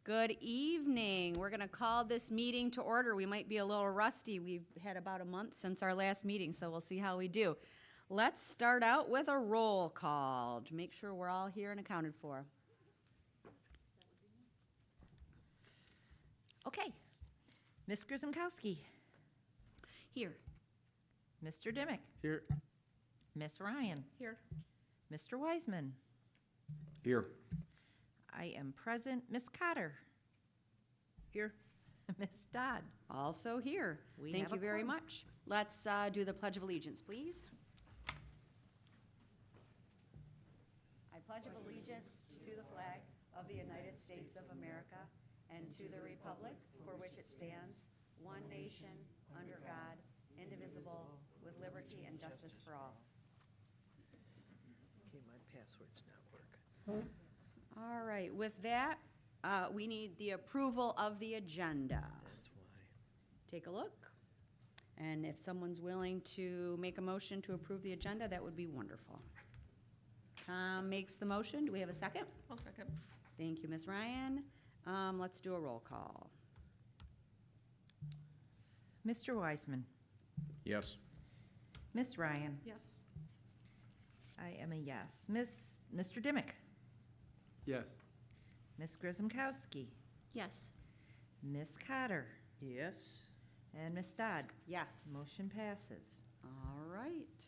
Good evening. We're going to call this meeting to order. We might be a little rusty. We've had about a month since our last meeting, so we'll see how we do. Let's start out with a roll call to make sure we're all here and accounted for. Okay. Ms. Grzymkowski. Here. Mr. Dimick. Here. Ms. Ryan. Here. Mr. Wiseman. Here. I am present. Ms. Cotter. Here. Ms. Dodd. Also here. We Thank have you a very quorum. much. Let's do the Pledge of Allegiance, please. I pledge allegiance to the flag of the United States of America and to the republic for which it stands, one nation, under God, indivisible, with liberty and justice for all. Okay, my password's not working. All right, with that, we need the approval of the agenda. That's why. Take a look. And if someone's willing to make a motion to approve the agenda, that would be wonderful. Tom makes the motion. Do we have a second? I'll second. Thank you, Ms. Ryan. Let's do a roll call. Mr. Wiseman. Yes. Ms. Ryan. Yes. I am a yes. Mr. Dimick. Yes. Ms. Grzymkowski. Yes. Ms. Cotter. Yes, And Ms. Dodd. Yes. Motion passes. All right.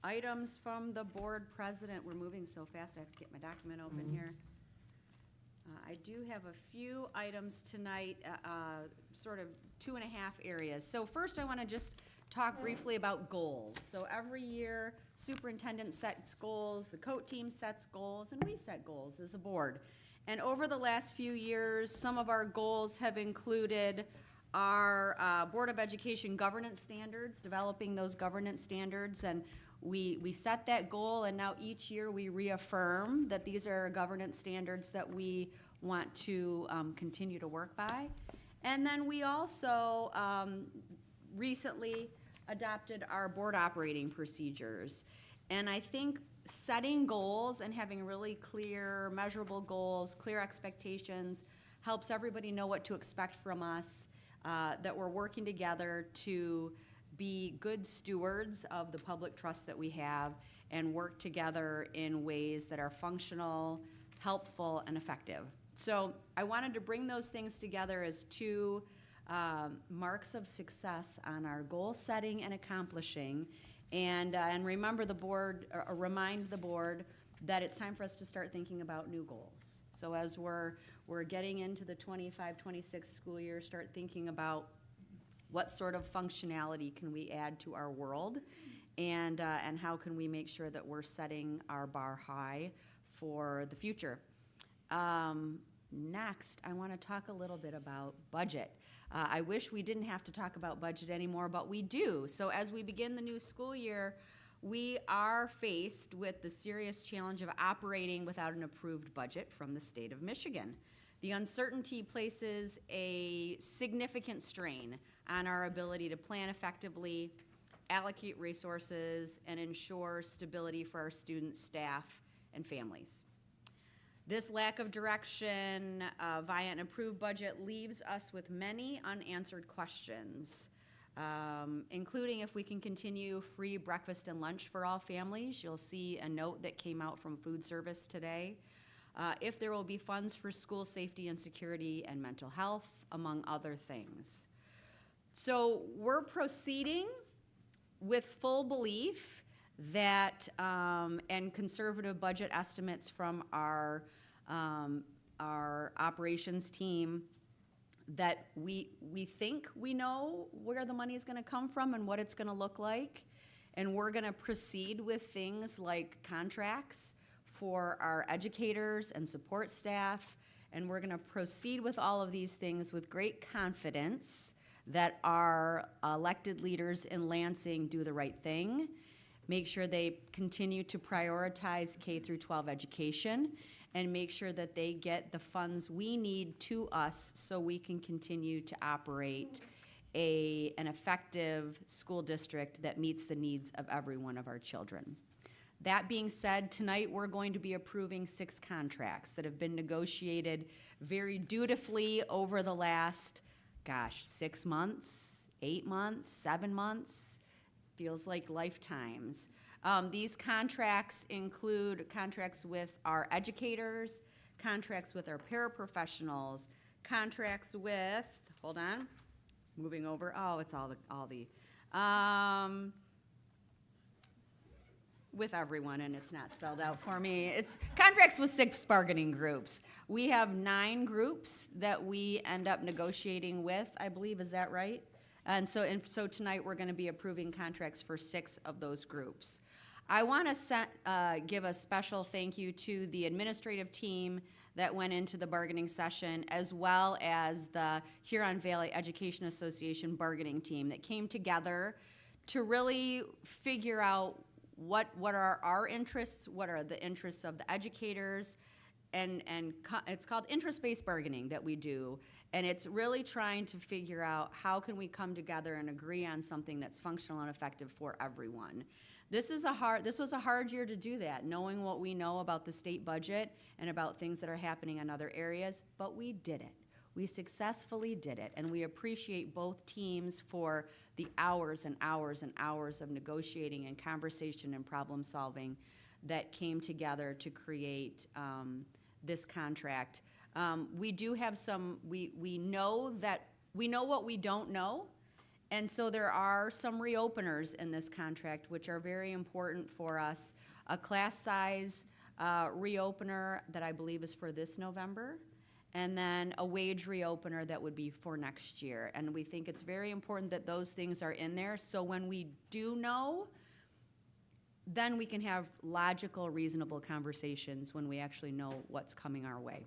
Items from the board president. We're moving so fast, I have to get my document open here. I do have a few items tonight, sort of 2.5 areas. So first, I want to just talk briefly about goals. So every year, superintendent sets goals, the COAT team sets goals, and we set goals as a board. And over the last few years, some of our goals have included our Board of Education governance standards, developing those governance standards, and we set that goal, and now each year we reaffirm that these are governance standards that we want to continue to work by. And then we also recently adopted our board operating procedures. And I think setting goals and having really clear, measurable goals, clear expectations, helps everybody know what to expect from us, that we're working together to be good stewards of the public trust that we have and work together in ways that are functional, helpful, and effective. So I wanted to bring those things together as two marks of success on our goal setting and accomplishing. And remember the board, remind the board that it's time for us to start thinking about new goals. So as we're getting into the 25-26 school year, start thinking about what sort of functionality can we add to our world, and how can we make sure that we're setting our bar high for the future. Next, I want to talk a little bit about budget. I wish we didn't have to talk about budget anymore, but we do. So as we begin the new school year, we are faced with the serious challenge of operating without an approved budget from the state of Michigan. The uncertainty places a significant strain on our ability to plan effectively, allocate resources, and ensure stability for our students, staff, and families. This lack of direction via an approved budget leaves us with many unanswered questions, including if we can continue free breakfast and lunch for all families. You'll see a note that came out from food service today. If there will be funds for school safety and security and mental health, among other things. So we're proceeding with full belief that, and conservative budget estimates from our operations team, that we think we know where the money is going to come from and what it's going to look like. And we're going to proceed with things like contracts for our educators and support staff. And we're going to proceed with all of these things with great confidence that our elected leaders in Lansing do the right thing, make sure they continue to prioritize K through 12 education, and make sure that they get the funds we need to us so we can continue to operate an effective school district that meets the needs of every one of our children. That being said, tonight we're going to be approving 6 contracts that have been negotiated very dutifully over the last, 6 months, 8 months, 7 months, feels like lifetimes. These contracts include contracts with our educators, contracts with our paraprofessionals, contracts with, hold on, moving over, it's all the, with everyone, and it's not spelled out for me. It's contracts with 6 bargaining groups. We have 9 groups that we end up negotiating with, I believe, is that right? And so tonight, we're gonna be approving contracts for 6 of those groups. I wanna give a special thank you to the administrative team that went into the bargaining session, as well as the Huron Valley Education Association bargaining team that came together to really figure out what are our interests, what are the interests of the educators, and it's called interest-based bargaining that we do. And it's really trying to figure out how can we come together and agree on something that's functional and effective for everyone. This was a hard year to do that, knowing what we know about the state budget and about things that are happening in other areas, but we did it. We successfully did it, and we appreciate both teams for the hours and hours and hours of negotiating and conversation and problem solving that came together to create this contract. We do have we know what we don't know, and so there are some reopeners in this contract which are very important for us. A class size reopener that I believe is for this November, and then a wage reopener that would be for next year. And we think it's very important that those things are in there, so when we do know, then we can have logical, reasonable conversations when we actually know what's coming our way.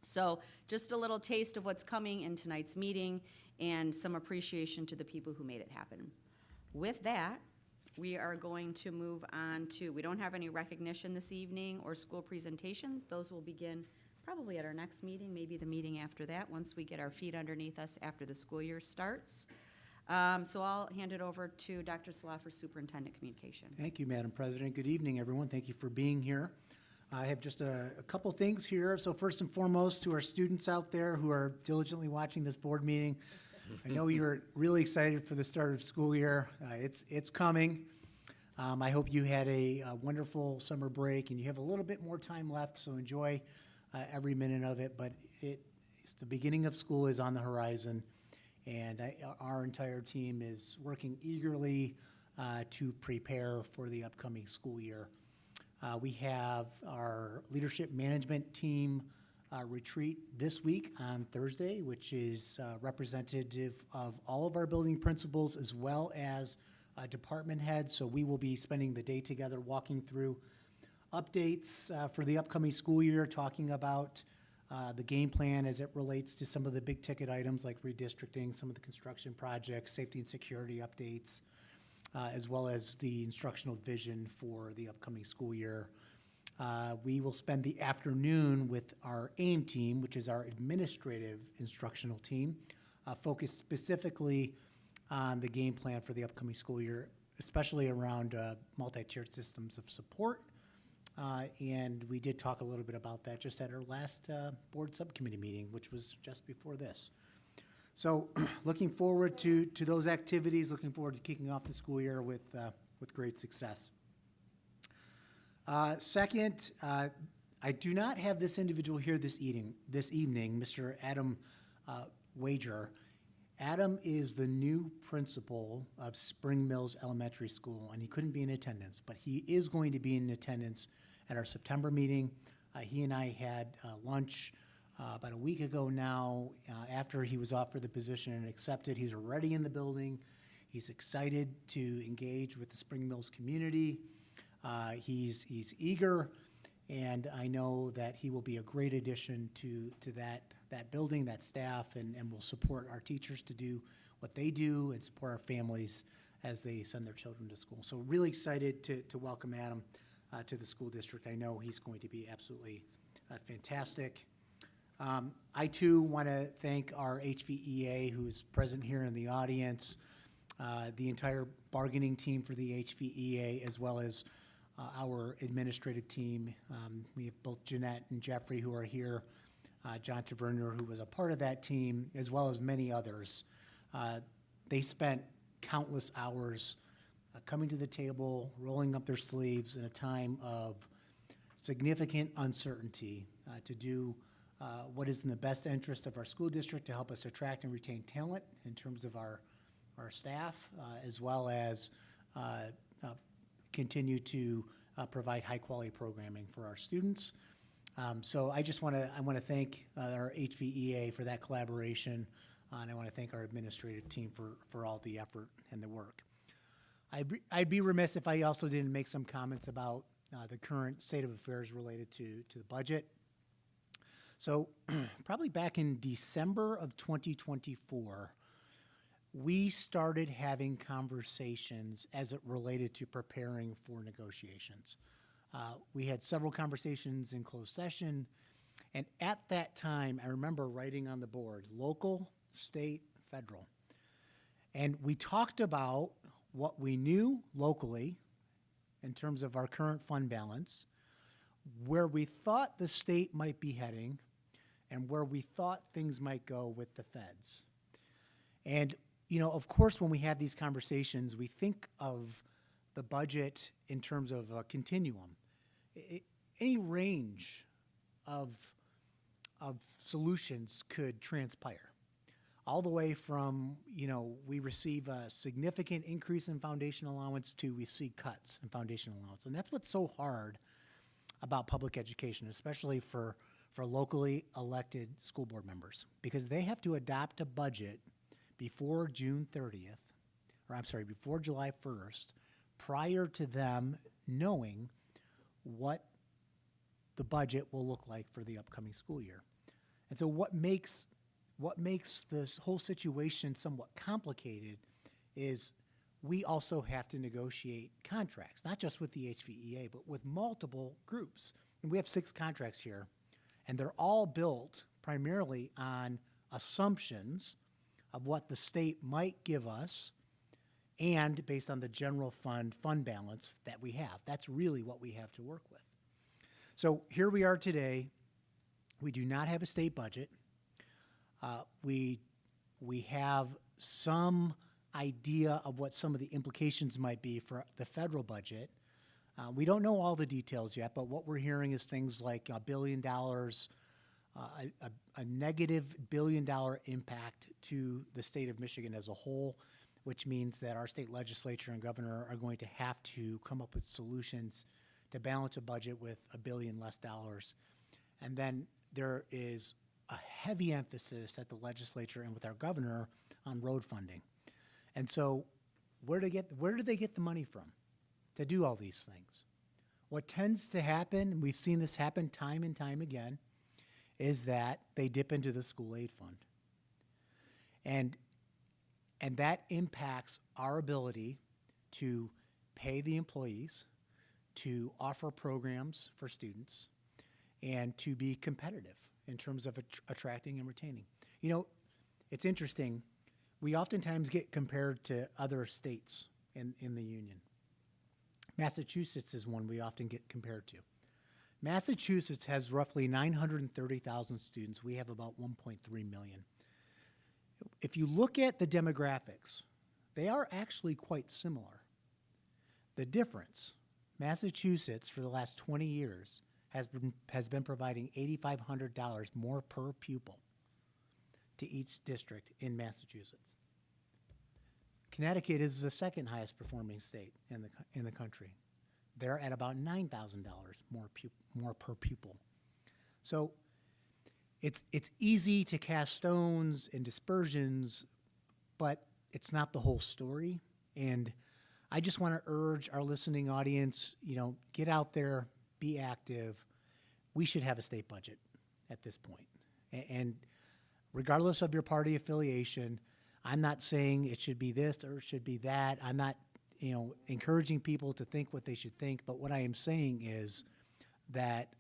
So just a little taste of what's coming in tonight's meeting and some appreciation to the people who made it happen. With that, we are going to move on to, we don't have any recognition this evening or school presentations. Those will begin probably at our next meeting, maybe the meeting after that, once we get our feet underneath us after the school year starts. So I'll hand it over to Dr. Salah for Superintendent Communication. Thank you, Madam President. Good evening, everyone. Thank you for being here. I have just a couple things here. So first and foremost, to our students out there who are diligently watching this board meeting, I know you're really excited for the start of school year. It's coming. I hope you had a wonderful summer break and you have a little bit more time left, so enjoy every minute of it. But it's the beginning of school is on the horizon, and our entire team is working eagerly to prepare for the upcoming school year. We have our leadership management team retreat this week on Thursday, which is representative of all of our building principals as well as department heads. So we will be spending the day together walking through updates for the upcoming school year, talking about the game plan as it relates to some of the big ticket items like redistricting, some of the construction projects, safety and security updates, as well as the instructional vision for the upcoming school year. We will spend the afternoon with our AIM team, which is our administrative instructional team, focused specifically on the game plan for the upcoming school year, especially around multi-tiered systems of support. And we did talk a little bit about that just at our last board subcommittee meeting, which was just before this. So looking forward to those activities, looking forward to kicking off the school year with great success. Second, I do not have this individual here this evening, Mr. Adam Wager. Adam is the new principal of Spring Mills Elementary School, and he couldn't be in attendance, but he is going to be in attendance at our September meeting. He and I had lunch about a week ago now, after he was offered the position and accepted. He's already in the building. He's excited to engage with the Spring Mills community. He's eager, and I know that he will be a great addition to that building, that staff, and will support our teachers to do what they do and support our families as they send their children to school. So really excited to welcome Adam to the school district. I know he's going to be absolutely fantastic. I too want to thank our HVEA, who is present here in the audience, the entire bargaining team for the HVEA, as well as our administrative team. We have both Jeanette and Jeffrey who are here, John Tavernier, who was a part of that team, as well as many others. They spent countless hours coming to the table, rolling up their sleeves in a time of significant uncertainty to do what is in the best interest of our school district to help us attract and retain talent in terms of our staff, as well as continue to provide high-quality programming for our students. So I just want to thank our HVEA for that collaboration, and I want to thank our administrative team for all the effort and the work. I'd be remiss if I also didn't make some comments about the current state of affairs related to the budget. So probably back in December of 2024, we started having conversations as it related to preparing for negotiations. We had several conversations in closed session, and at that time, I remember writing on the board, local, state, federal. And we talked about what we knew locally in terms of our current fund balance, where we thought the state might be heading, and where we thought things might go with the feds. And, you know, of course, when we have these conversations, we think of the budget in terms of a continuum. Any range of solutions could transpire. All the way from, you know, we receive a significant increase in foundation allowance to we see cuts in foundation allowance. And that's what's so hard about public education, especially for locally elected school board members, because they have to adopt a budget before June 30th, or I'm sorry, before July 1st, prior to them knowing what the budget will look like for the upcoming school year. And so what makes this whole situation somewhat complicated is we also have to negotiate contracts, not just with the HVEA, but with multiple groups. And we have 6 contracts here, and they're all built primarily on assumptions of what the state might give us and based on the general fund balance that we have. That's really what we have to work with. So here we are today. We do not have a state budget. We have some idea of what some of the implications might be for the federal budget. We don't know all the details yet, but what we're hearing is things like $1 billion, a negative $1 billion impact to the state of Michigan as a whole, which means that our state legislature and governor are going to have to come up with solutions to balance a budget with $1 billion less dollars. And then there is a heavy emphasis at the legislature and with our governor on road funding. And so where do they get the money from to do all these things? What tends to happen, we've seen this happen time and time again, is that they dip into the school aid fund. And that impacts our ability to pay the employees, to offer programs for students, and to be competitive in terms of attracting and retaining. You know, it's interesting. We oftentimes get compared to other states in the union. Massachusetts is one we often get compared to. Massachusetts has roughly 930,000 students. We have about 1.3 million. If you look at the demographics, they are actually quite similar. The difference, Massachusetts for the last 20 years has been providing $8,500 more per pupil to each district in Massachusetts. Connecticut is the second highest performing state in the country. They're at about $9,000 more per pupil. So it's easy to cast stones and dispersions, but it's not the whole story. And I just want to urge our listening audience, you know, get out there, be active. We should have a state budget at this point. And regardless of your party affiliation, I'm not saying it should be this or it should be that. I'm not, you know, encouraging people to think what they should think. But what I am saying is that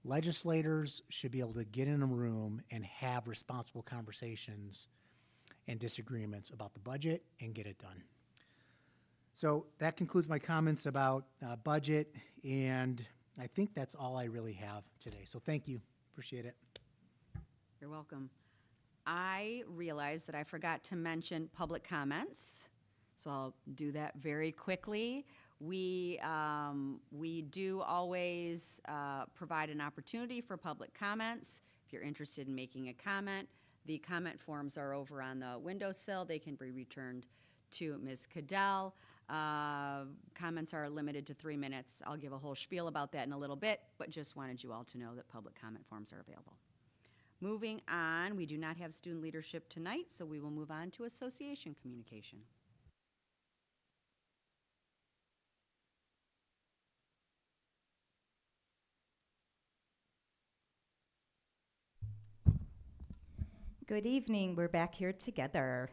legislators should be able to get in a room and have responsible conversations and disagreements about the budget and get it done. So that concludes my comments about budget, and I think that's all I really have today. So thank you. Appreciate it. You're welcome. I realized that I forgot to mention public comments, so I'll do that very quickly. We do always provide an opportunity for public comments. If you're interested in making a comment, the comment forms are over on the windowsill. They can be returned to Ms. Cadell. Comments are limited to 3 minutes. I'll give a whole spiel about that in a little bit, but just wanted you all to know that public comment forms are available. Moving on, we do not have student leadership tonight, so we will move on to association communication. Good evening. We're back here together.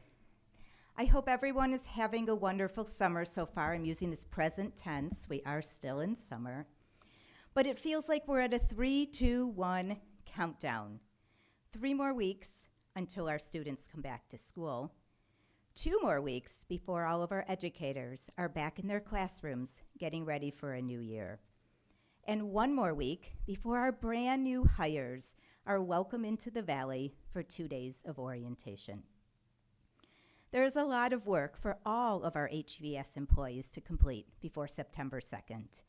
I hope everyone is having a wonderful summer so far. I'm using this present tense. We are still in summer. But it feels like we're at a 3, 2, 1 countdown. 3 more weeks until our students come back to school. 2 more weeks before all of our educators are back in their classrooms getting ready for a new year. And 1 more week before our brand new hires are welcome into the Valley for 2 days of orientation. There is a lot of work for all of our HVS employees to complete before September 2nd.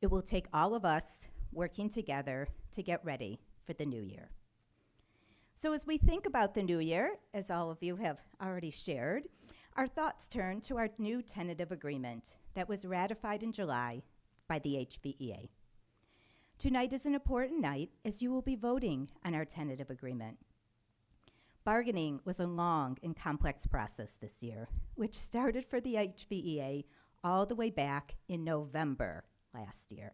It will take all of us working together to get ready for the new year. So as we think about the new year, as all of you have already shared, our thoughts turn to our new tentative agreement that was ratified in July by the HVEA. Tonight is an important night as you will be voting on our tentative agreement. Bargaining was a long and complex process this year, which started for the HVEA all the way back in November last year.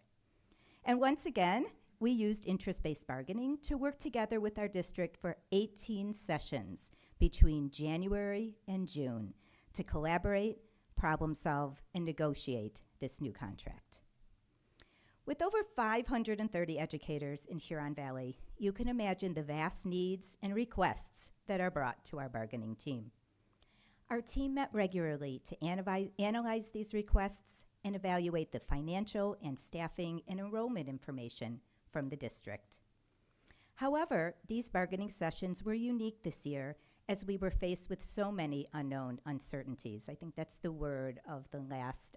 And once again, we used interest-based bargaining to work together with our district for 18 sessions between January and June to collaborate, problem solve, and negotiate this new contract. With over 530 educators in Huron Valley, you can imagine the vast needs and requests that are brought to our bargaining team. Our team met regularly to analyze these requests and evaluate the financial and staffing and enrollment information from the district. However, these bargaining sessions were unique this year as we were faced with so many unknown uncertainties. I think that's the word of the last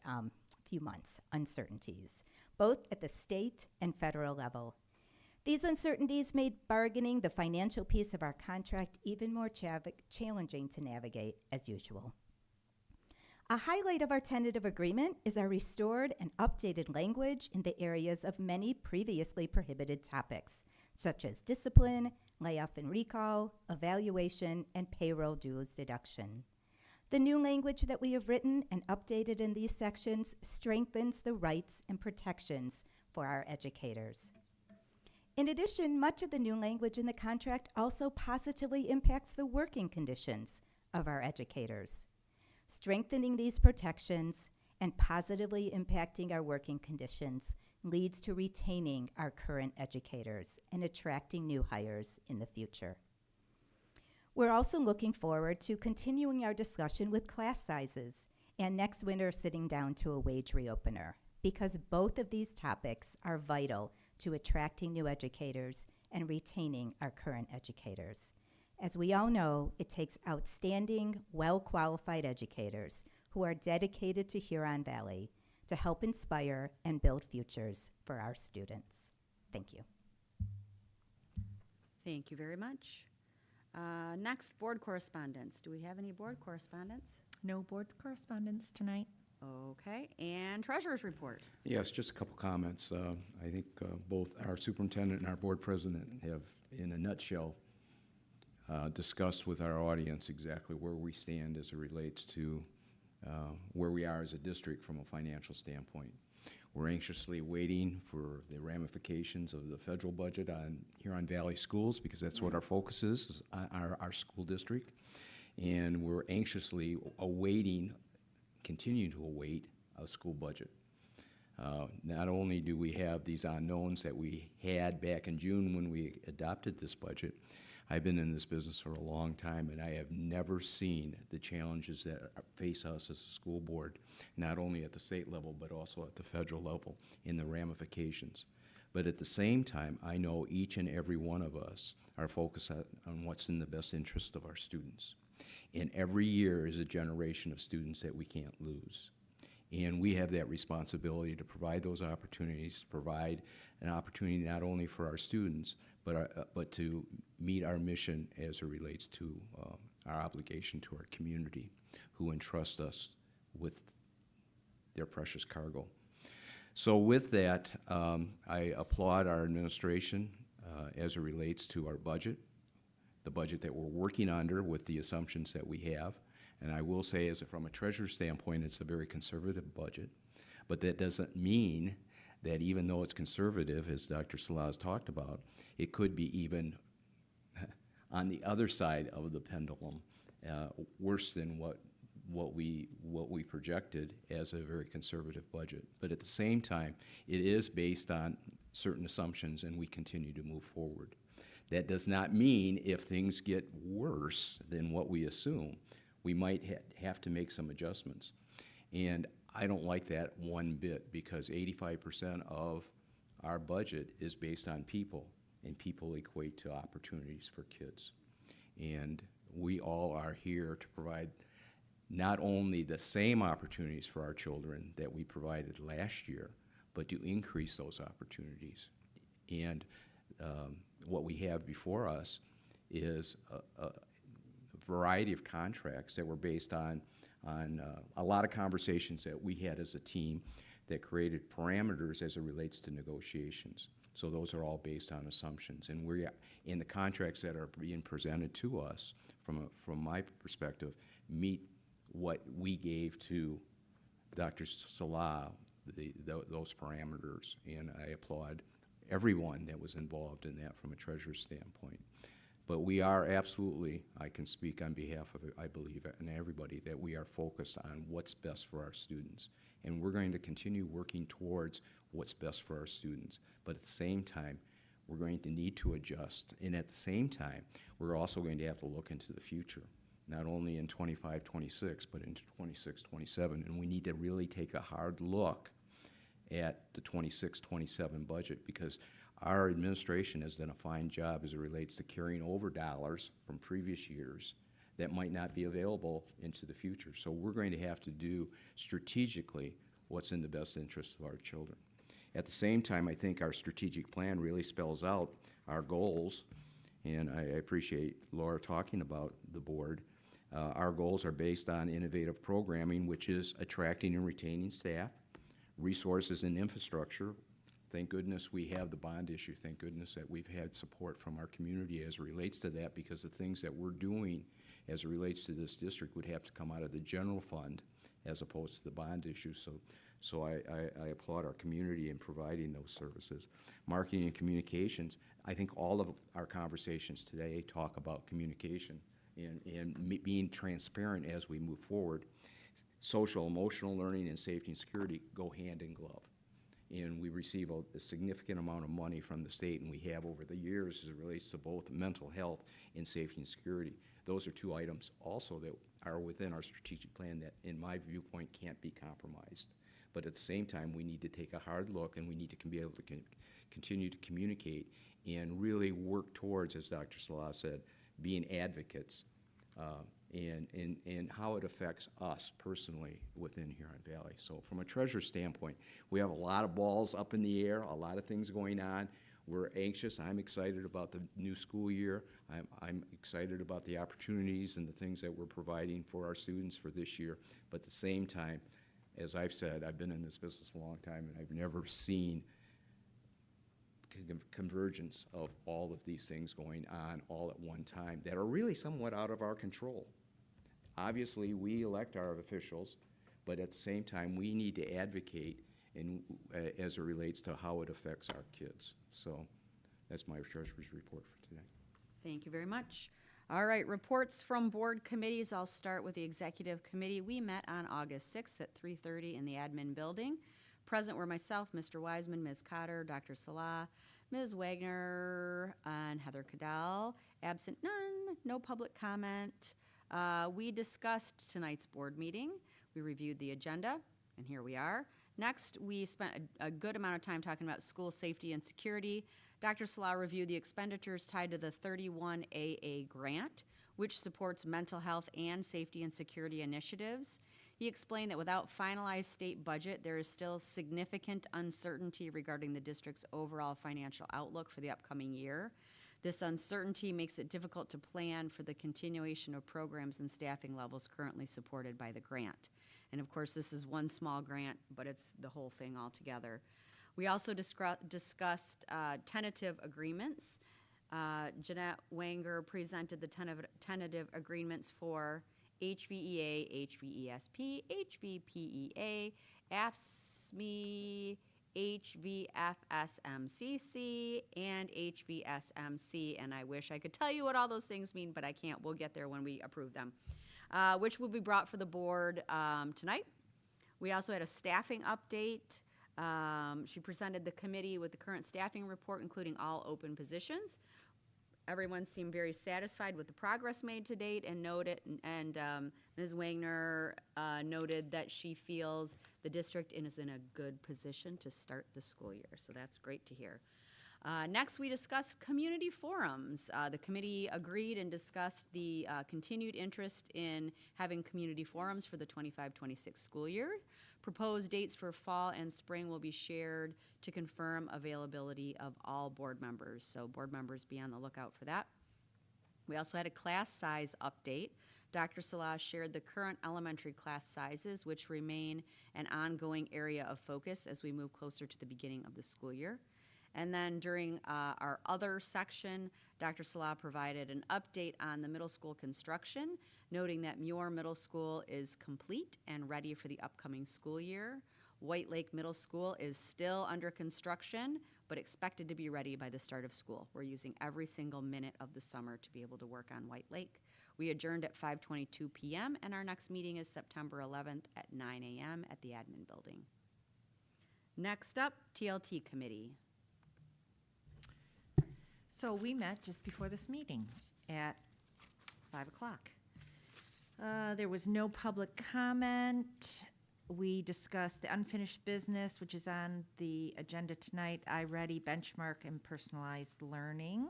few months, uncertainties, both at the state and federal level. These uncertainties made bargaining the financial piece of our contract even more challenging to navigate as usual. A highlight of our tentative agreement is our restored and updated language in the areas of many previously prohibited topics, such as discipline, layoff and recall, evaluation, and payroll dues deduction. The new language that we have written and updated in these sections strengthens the rights and protections for our educators. In addition, much of the new language in the contract also positively impacts the working conditions of our educators. Strengthening these protections and positively impacting our working conditions leads to retaining our current educators and attracting new hires in the future. We're also looking forward to continuing our discussion with class sizes and next winter sitting down to a wage reopener, because both of these topics are vital to attracting new educators and retaining our current educators. As we all know, it takes outstanding, well-qualified educators who are dedicated to Huron Valley to help inspire and build futures for our students. Thank you. Thank you very much. Next, board correspondence. Do we have any board correspondence? No board correspondence tonight. Okay, and treasurer's report. Yes, just a couple comments. I think both our superintendent and our board president have, in a nutshell, discussed with our audience exactly where we stand as it relates to where we are as a district from a financial standpoint. We're anxiously waiting for the ramifications of the federal budget on Huron Valley schools, because that's what our focus is our school district. And we're anxiously awaiting, continue to await a school budget. Not only do we have these unknowns that we had back in June when we adopted this budget, I've been in this business for a long time, and I have never seen the challenges that face us as a school board, not only at the state level, but also at the federal level in the ramifications. But at the same time, I know each and every one of us are focused on what's in the best interest of our students. And every year is a generation of students that we can't lose. And we have that responsibility to provide those opportunities, to provide an opportunity not only for our students, but to meet our mission as it relates to our obligation to our community, who entrust us with their precious cargo. So with that, I applaud our administration as it relates to our budget, the budget that we're working under with the assumptions that we have. And I will say, from a treasurer's standpoint, it's a very conservative budget. But that doesn't mean that even though it's conservative, as Dr. Salah has talked about, it could be even on the other side of the pendulum, worse than what we projected as a very conservative budget. But at the same time, it is based on certain assumptions, and we continue to move forward. That does not mean if things get worse than what we assume, we might have to make some adjustments. And I don't like that one bit, because 85% of our budget is based on people, and people equate to opportunities for kids. And we all are here to provide not only the same opportunities for our children that we provided last year, but to increase those opportunities. And what we have before us is a variety of contracts that were based on a lot of conversations that we had as a team that created parameters as it relates to negotiations. So those are all based on assumptions. And we're in the contracts that are being presented to us, from my perspective, meet what we gave to Dr. Salah, those parameters. And I applaud everyone that was involved in that from a treasurer's standpoint. But we are absolutely, I can speak on behalf of, I believe, and everybody, that we are focused on what's best for our students. And we're going to continue working towards what's best for our students. But at the same time, we're going to need to adjust. And at the same time, we're also going to have to look into the future, not only in 25, 26, but into 26, 27. And we need to really take a hard look at the 26, 27 budget, because our administration has done a fine job as it relates to carrying over dollars from previous years that might not be available into the future. So we're going to have to do strategically what's in the best interest of our children. At the same time, I think our strategic plan really spells out our goals, and I appreciate Laura talking about the board. Our goals are based on innovative programming, which is attracting and retaining staff, resources and infrastructure. Thank goodness we have the bond issue. Thank goodness that we've had support from our community as it relates to that, because the things that we're doing as it relates to this district would have to come out of the general fund as opposed to the bond issue. So I applaud our community in providing those services. Marketing and communications, I think all of our conversations today talk about communication and being transparent as we move forward. Social, emotional learning, and safety and security go hand in glove. And we receive a significant amount of money from the state, and we have over the years as it relates to both mental health and safety and security. Those are two items also that are within our strategic plan that, in my viewpoint, can't be compromised. But at the same time, we need to take a hard look, and we need to be able to continue to communicate and really work towards, as Dr. Salah said, being advocates and how it affects us personally within Huron Valley. So from a treasurer's standpoint, we have a lot of balls up in the air, a lot of things going on. We're anxious. I'm excited about the new school year. I'm excited about the opportunities and the things that we're providing for our students for this year. But at the same time, as I've said, I've been in this business a long time, and I've never seen convergence of all of these things going on all at one time that are really somewhat out of our control. Obviously, we elect our officials, but at the same time, we need to advocate as it relates to how it affects our kids. So that's my treasurer's report for today. Thank you very much. All right, reports from board committees. I'll start with the executive committee. We met on August 6th at 3:30 in the admin building. Present were myself, Mr. Wiseman, Ms. Cotter, Dr. Salah, Ms. Wagner, and Heather Cadell, Absent none, no public comment. We discussed tonight's board meeting. We reviewed the agenda, and here we are. Next, we spent a good amount of time talking about school safety and security. Dr. Salah reviewed the expenditures tied to the 31AA grant, which supports mental health and safety and security initiatives. He explained that without finalized state budget, there is still significant uncertainty regarding the district's overall financial outlook for the upcoming year. This uncertainty makes it difficult to plan for the continuation of programs and staffing levels currently supported by the grant. And of course, this is one small grant, but it's the whole thing altogether. We also discussed tentative agreements. Jeanette Wanger presented the tentative agreements for HVEA, HVESP, HVPEA, AFSME, HVFSMCC, and HVSMC, and I wish I could tell you what all those things mean, but I can't. We'll get there when we approve them, which will be brought for the board tonight. We also had a staffing update. She presented the committee with the current staffing report, including all open positions. Everyone seemed very satisfied with the progress made to date and Ms. Wagner noted that she feels the district is in a good position to start the school year, so that's great to hear. Next, we discussed community forums. The committee agreed and discussed the continued interest in having community forums for the 25-26 school year. Proposed dates for fall and spring will be shared to confirm availability of all board members, so board members be on the lookout for that. We also had a class size update. Dr. Salah shared the current elementary class sizes, which remain an ongoing area of focus as we move closer to the beginning of the school year. And then during our other section, Dr. Salah provided an update on the middle school construction, noting that Muir Middle School is complete and ready for the upcoming school year. White Lake Middle School is still under construction, but expected to be ready by the start of school. We're using every single minute of the summer to be able to work on White Lake. We adjourned at 5:22 p.m., and our next meeting is September 11th at 9 a.m. at the admin building. Next up, TLT committee. So we met just before this meeting at 5 o'clock. There was no public comment. We discussed the unfinished business, which is on the agenda tonight, iReady, benchmark, and personalized learning.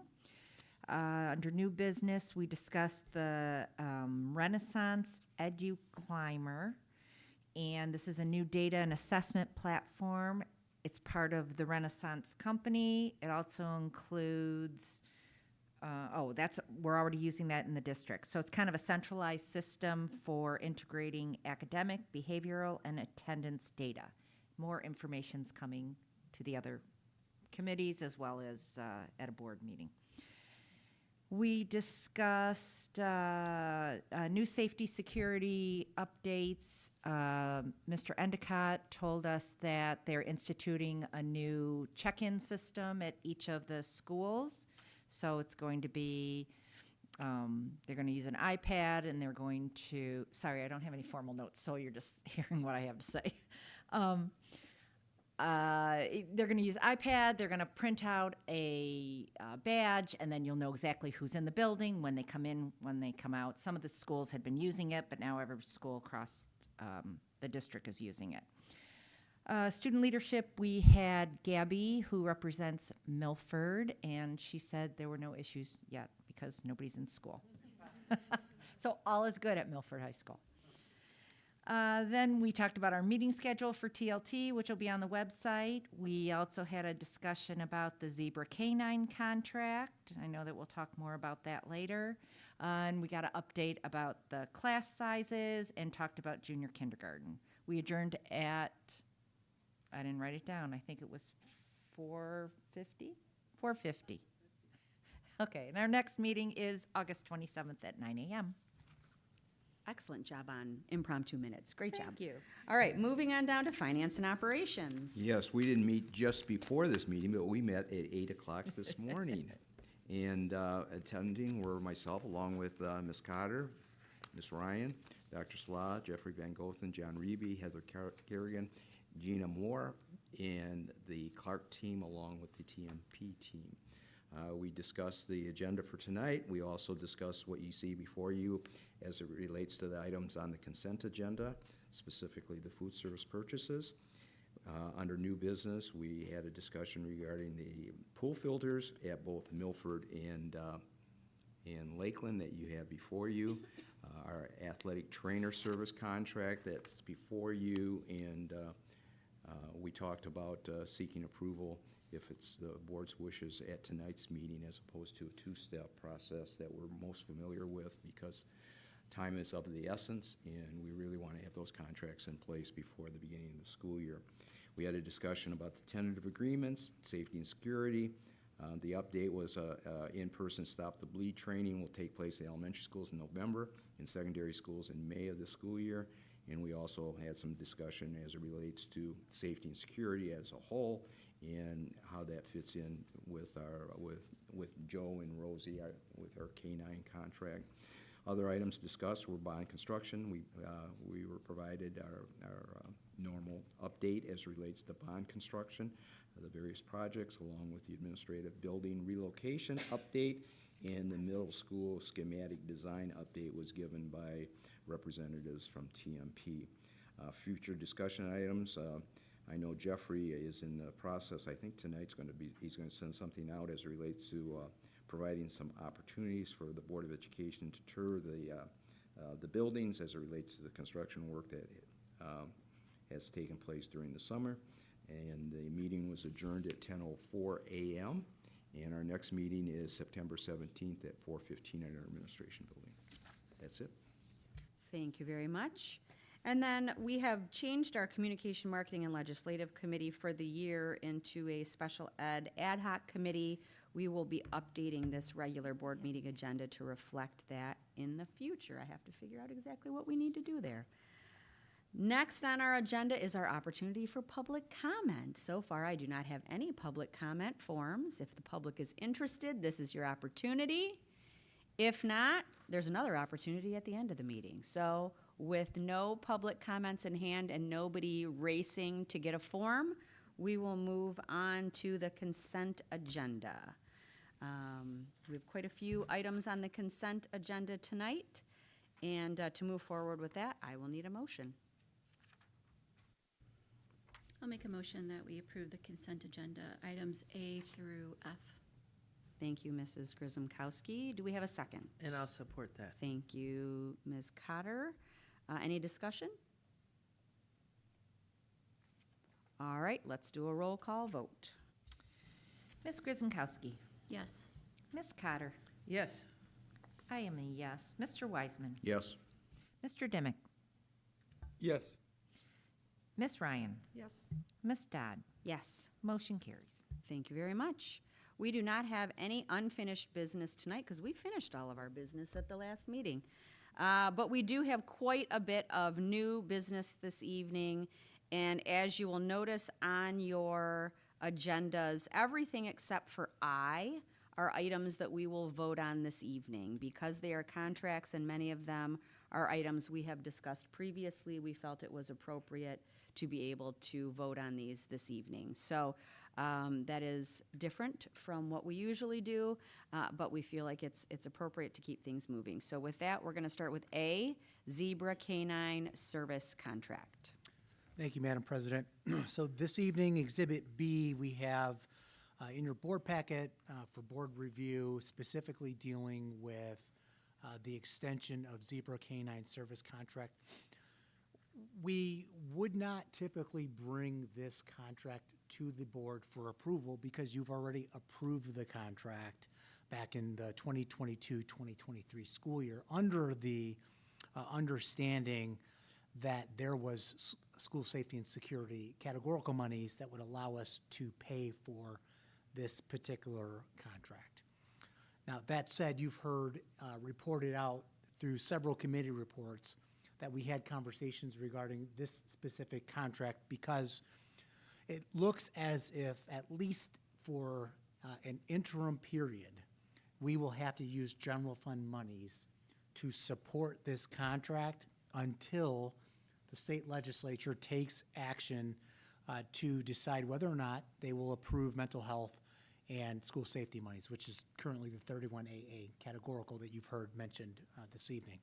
Under new business, we discussed the Renaissance EduClimber, and this is a new data and assessment platform. It's part of the Renaissance company. It also includes, we're already using that in the district. So it's kind of a centralized system for integrating academic, behavioral, and attendance data. More information's coming to the other committees as well as at a board meeting. We discussed new safety security updates. Mr. Endicott told us that they're instituting a new check-in system at each of the schools. So it's going to be, they're going to use an iPad and they're going to, sorry, I don't have any formal notes, so you're just hearing what I have to say. They're going to use iPad, they're going to print out a badge, and then you'll know exactly who's in the building, when they come in, when they come out. Some of the schools had been using it, but now every school across the district is using it. Student leadership, we had Gabby, who represents Milford, and she said there were no issues yet because nobody's in school. So all is good at Milford High School. Then we talked about our meeting schedule for TLT, which will be on the website. We also had a discussion about the Zebra Canine contract. I know that we'll talk more about that later. And we got an update about the class sizes and talked about junior kindergarten. We adjourned at, I didn't write it down, I think it was 4:50? 4:50. Okay, and our next meeting is August 27th at 9 a.m. Excellent job on impromptu minutes. Great job. Thank you. All right, moving on down to finance and operations. Yes, we didn't meet just before this meeting, but we met at 8 o'clock this morning. And attending were myself, along with Ms. Cotter, Ms. Ryan, Dr. Salah, Jeffrey Van Gothen, John Reeby, Heather Kerrigan, Gina Moore, and the Clark team, along with the TMP team. We discussed the agenda for tonight. We also discussed what you see before you as it relates to the items on the consent agenda, specifically the food service purchases. Under new business, we had a discussion regarding the pool filters at both Milford and Lakeland that you have before you. Our athletic trainer service contract that's before you, and we talked about seeking approval if it's the board's wishes at tonight's meeting as opposed to a two-step process that we're most familiar with because time is of the essence and we really want to have those contracts in place before the beginning of the school year. We had a discussion about the tentative agreements, safety and security. The update was in-person Stop the Bleed training will take place in elementary schools in November and secondary schools in May of the school year. And we also had some discussion as it relates to safety and security as a whole and how that fits in with with Joe and Rosie with our K-9 contract. Other items discussed were bond construction. We were provided our normal update as relates to bond construction, the various projects, along with the administrative building relocation update, and the middle school schematic design update was given by representatives from TMP. Future discussion items, I know Jeffrey is in the process. I think tonight's he's going to send something out as it relates to providing some opportunities for the Board of Education to tour the buildings as it relates to the construction work that has taken place during the summer. And the meeting was adjourned at 10:04 a.m. And our next meeting is September 17th at 4:15 at our administration building. That's it. Thank you very much. And then we have changed our Communication, Marketing, and Legislative Committee for the year into a Special Ed Ad Hoc Committee. We will be updating this regular board meeting agenda to reflect that in the future. I have to figure out exactly what we need to do there. Next on our agenda is our opportunity for public comment. So far, I do not have any public comment forms. If the public is interested, this is your opportunity. If not, there's another opportunity at the end of the meeting. So with no public comments in hand and nobody racing to get a form, we will move on to the consent agenda. We have quite a few items on the consent agenda tonight, and to move forward with that, I will need a motion. I'll make a motion that we approve the consent agenda, items A through F. Thank you, Mrs. Grzymkowski. Do we have a second? And I'll support that. Thank you, Ms. Cotter. Any discussion? All right, let's do a roll call vote. Ms. Grzymkowski. Yes. Ms. Cotter. Yes. I am a yes. Mr. Wiseman. Yes. Mr. Dimick. Yes. Ms. Ryan. Yes. Ms. Dodd. Yes, Motion carries. thank you very much. We do not have any unfinished business tonight because we finished all of our business at the last meeting. But we do have quite a bit of new business this evening. And as you will notice on your agendas, everything except for I are items that we will vote on this evening. Because they are contracts and many of them are items we have discussed previously, we felt it was appropriate to be able to vote on these this evening. So that is different from what we usually do, but we feel like it's appropriate to keep things moving. So with that, we're going to start with A, Zebra K-9 Service Contract. Thank you, Madam President. So this evening, Exhibit B, we have in your board packet for board review, specifically dealing with the extension of Zebra K-9 service contract. We would not typically bring this contract to the board for approval because you've already approved the contract back in the 2022-2023 school year under the understanding that there was school safety and security categorical monies that would allow us to pay for this particular contract. Now, that said, you've heard reported out through several committee reports that we had conversations regarding this specific contract because it looks as if, at least for an interim period, we will have to use general fund monies to support this contract until the state legislature takes action to decide whether or not they will approve mental health and school safety monies, which is currently the 31AA categorical that you've heard mentioned this evening.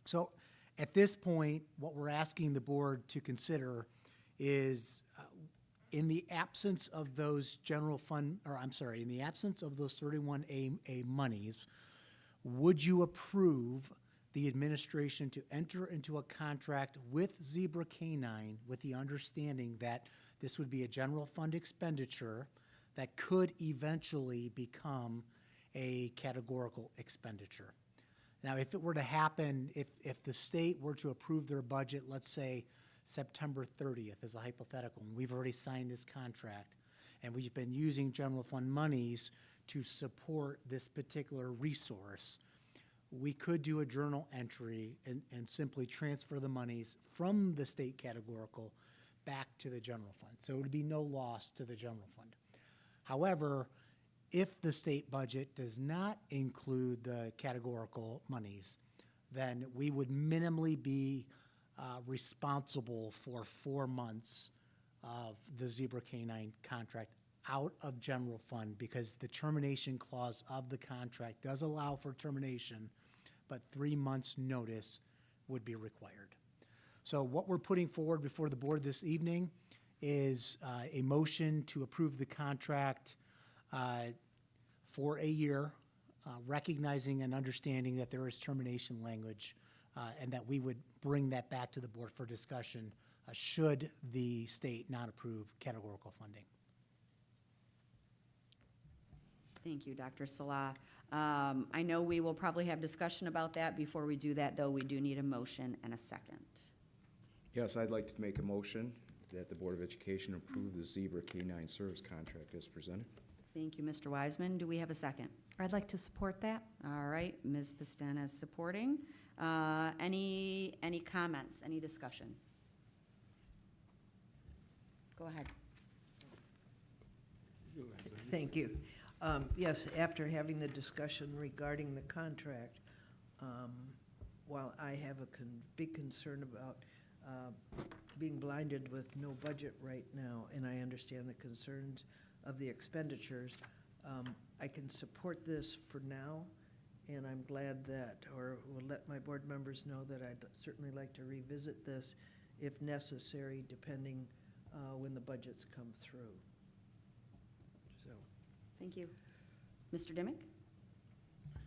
So at this point, what we're asking the board to consider is in the absence of those general fund, or I'm sorry, in the absence of those 31AA monies, would you approve the administration to enter into a contract with Zebra K-9 with the understanding that this would be a general fund expenditure that could eventually become a categorical expenditure? Now, if it were to happen, if the state were to approve their budget, let's say September 30th as a hypothetical, and we've already signed this contract, and we've been using general fund monies to support this particular resource, we could do a journal entry and simply transfer the monies from the state categorical back to the general fund. So it would be no loss to the general fund. However, if the state budget does not include the categorical monies, then we would minimally be responsible for 4 months of the Zebra K-9 contract out of general fund, because the termination clause of the contract does allow for termination, but 3 months' notice would be required. So what we're putting forward before the board this evening is a motion to approve the contract for a year, recognizing and understanding that there is termination language, and that we would bring that back to the board for discussion should the state not approve categorical funding. Thank you, Dr. Salah. I know we will probably have discussion about that. Before we do that, though, we do need a motion and a second. Yes, I'd like to make a motion that the Board of Education approve the Zebra K-9 service contract as presented. Thank you, Mr. Wiseman. Do we have a second? I'd like to support that. All right, Ms. Pastana is supporting. Any comments, any discussion? Go ahead. Thank you. Yes, after having the discussion regarding the contract, while I have a big concern about being blinded with no budget right now, and I understand the concerns of the expenditures, I can support this for now, and I'm glad that, or will let my board members know that I'd certainly like to revisit this if necessary, depending when the budgets come through. So. Thank you. Mr. Dimick?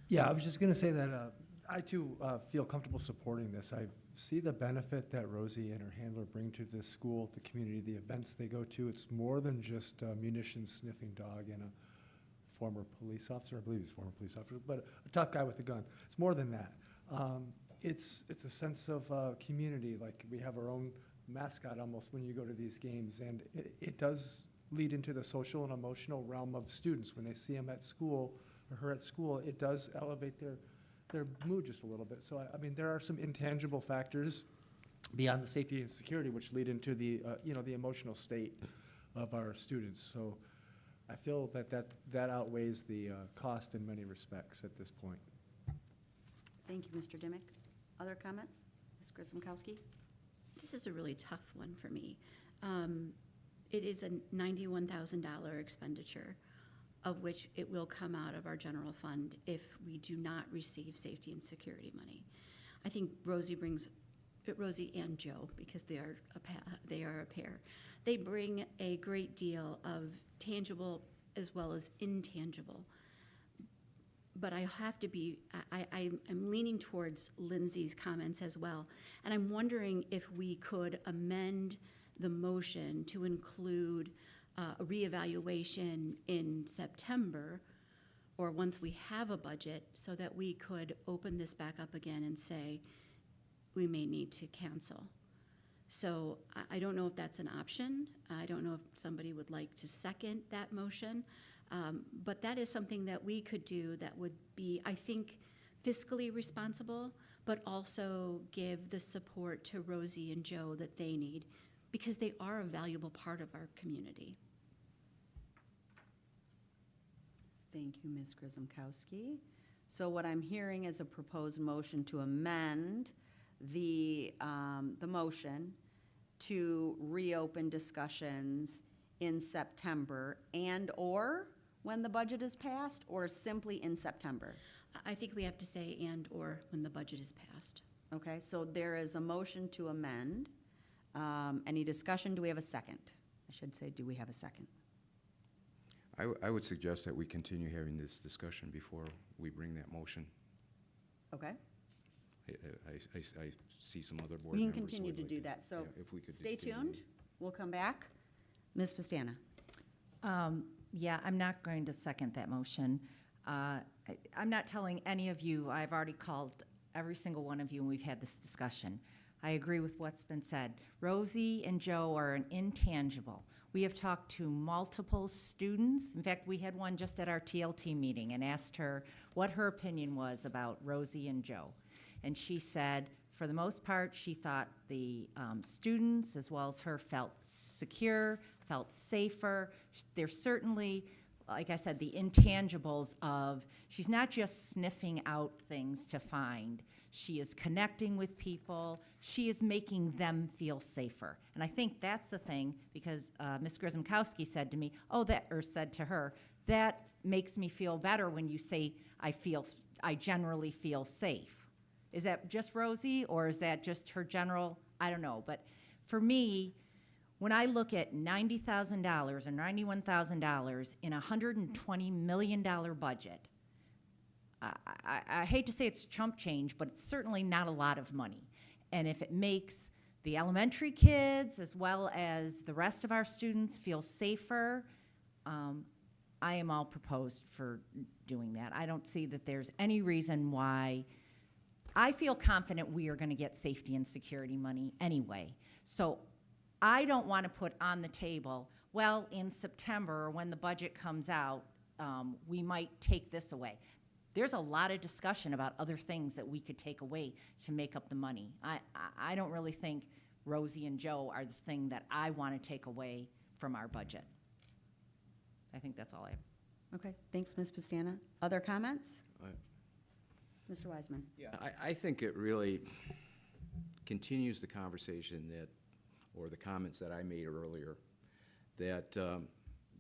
Yeah, I was just going to say that I too feel comfortable supporting this. I see the benefit that Rosie and her handler bring to this school, the community, the events they go to. It's more than just a munitions sniffing dog and a former police officer. I believe he's a former police officer, but a tough guy with a gun. It's more than that. It's a sense of community. Like, we have our own mascot almost when you go to these games, and it does lead into the social and emotional realm of students. When they see him at school or her at school, it does elevate their mood just a little bit. So, I mean, there are some intangible factors beyond the safety and security which lead into the, the emotional state of our students. So I feel that outweighs the cost in many respects at this point. Thank you, Mr. Dimick. Other comments? Ms. Grisomkowski? This is a really tough one for me. It is a $91,000 expenditure, of which it will come out of our general fund if we do not receive safety and security money. I think Rosie and Joe, because they are a pair, they bring a great deal of tangible as well as intangible. But I have to be, I'm leaning towards Lindsay's comments as well. And I'm wondering if we could amend the motion to include a reevaluation in September, or once we have a budget, so that we could open this back up again and say, we may need to cancel. So I don't know if that's an option. I don't know if somebody would like to second that motion. But that is something that we could do that would be, I think, fiscally responsible, but also give the support to Rosie and Joe that they need, because they are a valuable part of our community. Thank you, Ms. Grisomkowski. So what I'm hearing is a proposed motion to amend the motion to reopen discussions in September and/or when the budget is passed, or simply in September? I think we have to say and/or when the budget is passed. Okay, so there is a motion to amend. Any discussion? Do we have a second? I should say, do we have a second? I would suggest that we continue having this discussion before we bring that motion. Okay, I see some other board we can members continue would to like do that, so yeah, if we could stay continue. tuned. We'll come back. Ms. Pastana? Yeah, I'm not going to second that motion. I'm not telling any of you, I've already called every single one of you, and we've had this discussion. I agree with what's been said. Rosie and Joe are an intangible. We have talked to multiple students. In fact, we had one just at our TLT meeting and asked her what her opinion was about Rosie and Joe. And she said, for the most part, she thought the students, as well as her, felt secure, felt safer. There's certainly, like I said, the intangibles of, she's not just sniffing out things to find. She is connecting with people. She is making them feel safer. And I think that's the thing, because Ms. Grzymkowski said to me, said to her, that makes me feel better when you say I generally feel safe. Is that just Rosie, or is that just her general? I don't know. But for me, when I look at $90,000 or $91,000 in a $120 million budget, I hate to say it's chump change, but it's certainly not a lot of money. And if it makes the elementary kids as well as the rest of our students feel safer, I am all proposed for doing that. I don't see that there's any reason why. I feel confident we are going to get safety and security money anyway. So I don't want to put on the table, well, in September or when the budget comes out, we might take this away. There's a lot of discussion about other things that we could take away to make up the money. I don't really think Rosie and Joe are the thing that I want to take away from our budget. I think that's all I have. Okay, thanks, Ms. Pastana. Other comments? I- Mr. Wiseman? Yeah, I think it really continues the conversation or the comments that I made earlier, that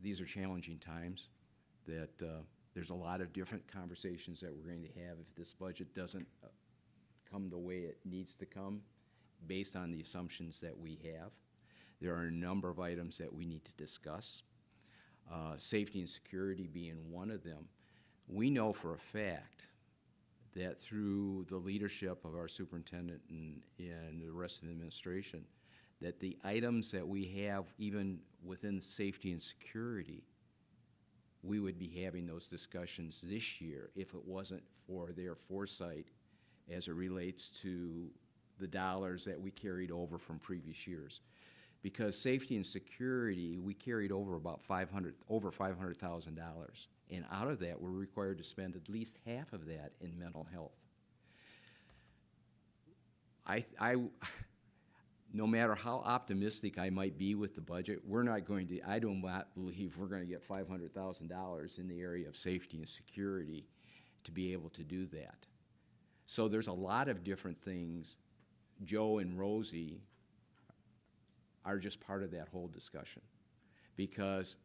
these are challenging times, that there's a lot of different conversations that we're going to have if this budget doesn't come the way it needs to come, based on the assumptions that we have. There are a number of items that we need to discuss, safety and security being one of them. We know for a fact that through the leadership of our superintendent and the rest of the administration, that the items that we have, even within safety and security, we would be having those discussions this year if it wasn't for their foresight as it relates to the dollars that we carried over from previous years. Because safety and security, we carried over about over $500,000. And out of that, we're required to spend at least half of that in mental health. No matter how optimistic I might be with the budget, I do not believe we're going to get $500,000 in the area of safety and security to be able to do that. So there's a lot of different things. Joe and Rosie are just part of that whole discussion, because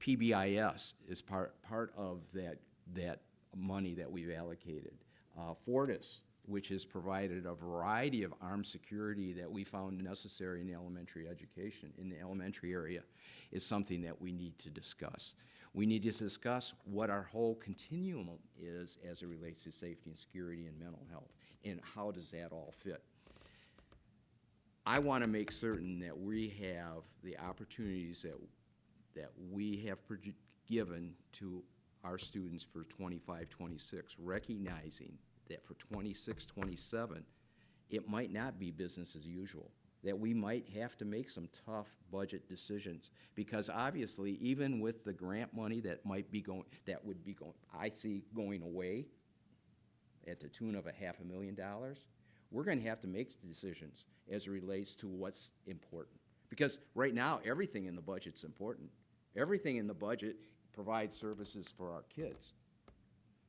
PBIS is part of that money that we've allocated. Fortis, which has provided a variety of armed security that we found necessary in elementary education, in the elementary area, is something that we need to discuss. We need to discuss what our whole continuum is as it relates to safety and security and mental health, and how does that all fit. I want to make certain that we have the opportunities that we have given to our students for 25-26, recognizing that for 26-27, it might not be business as usual, that we might have to make some tough budget decisions, because obviously, even with the grant money that I see going away at the tune of $500,000, we're going to have to make decisions as it relates to what's important. Because right now, everything in the budget's important. Everything in the budget provides services for our kids.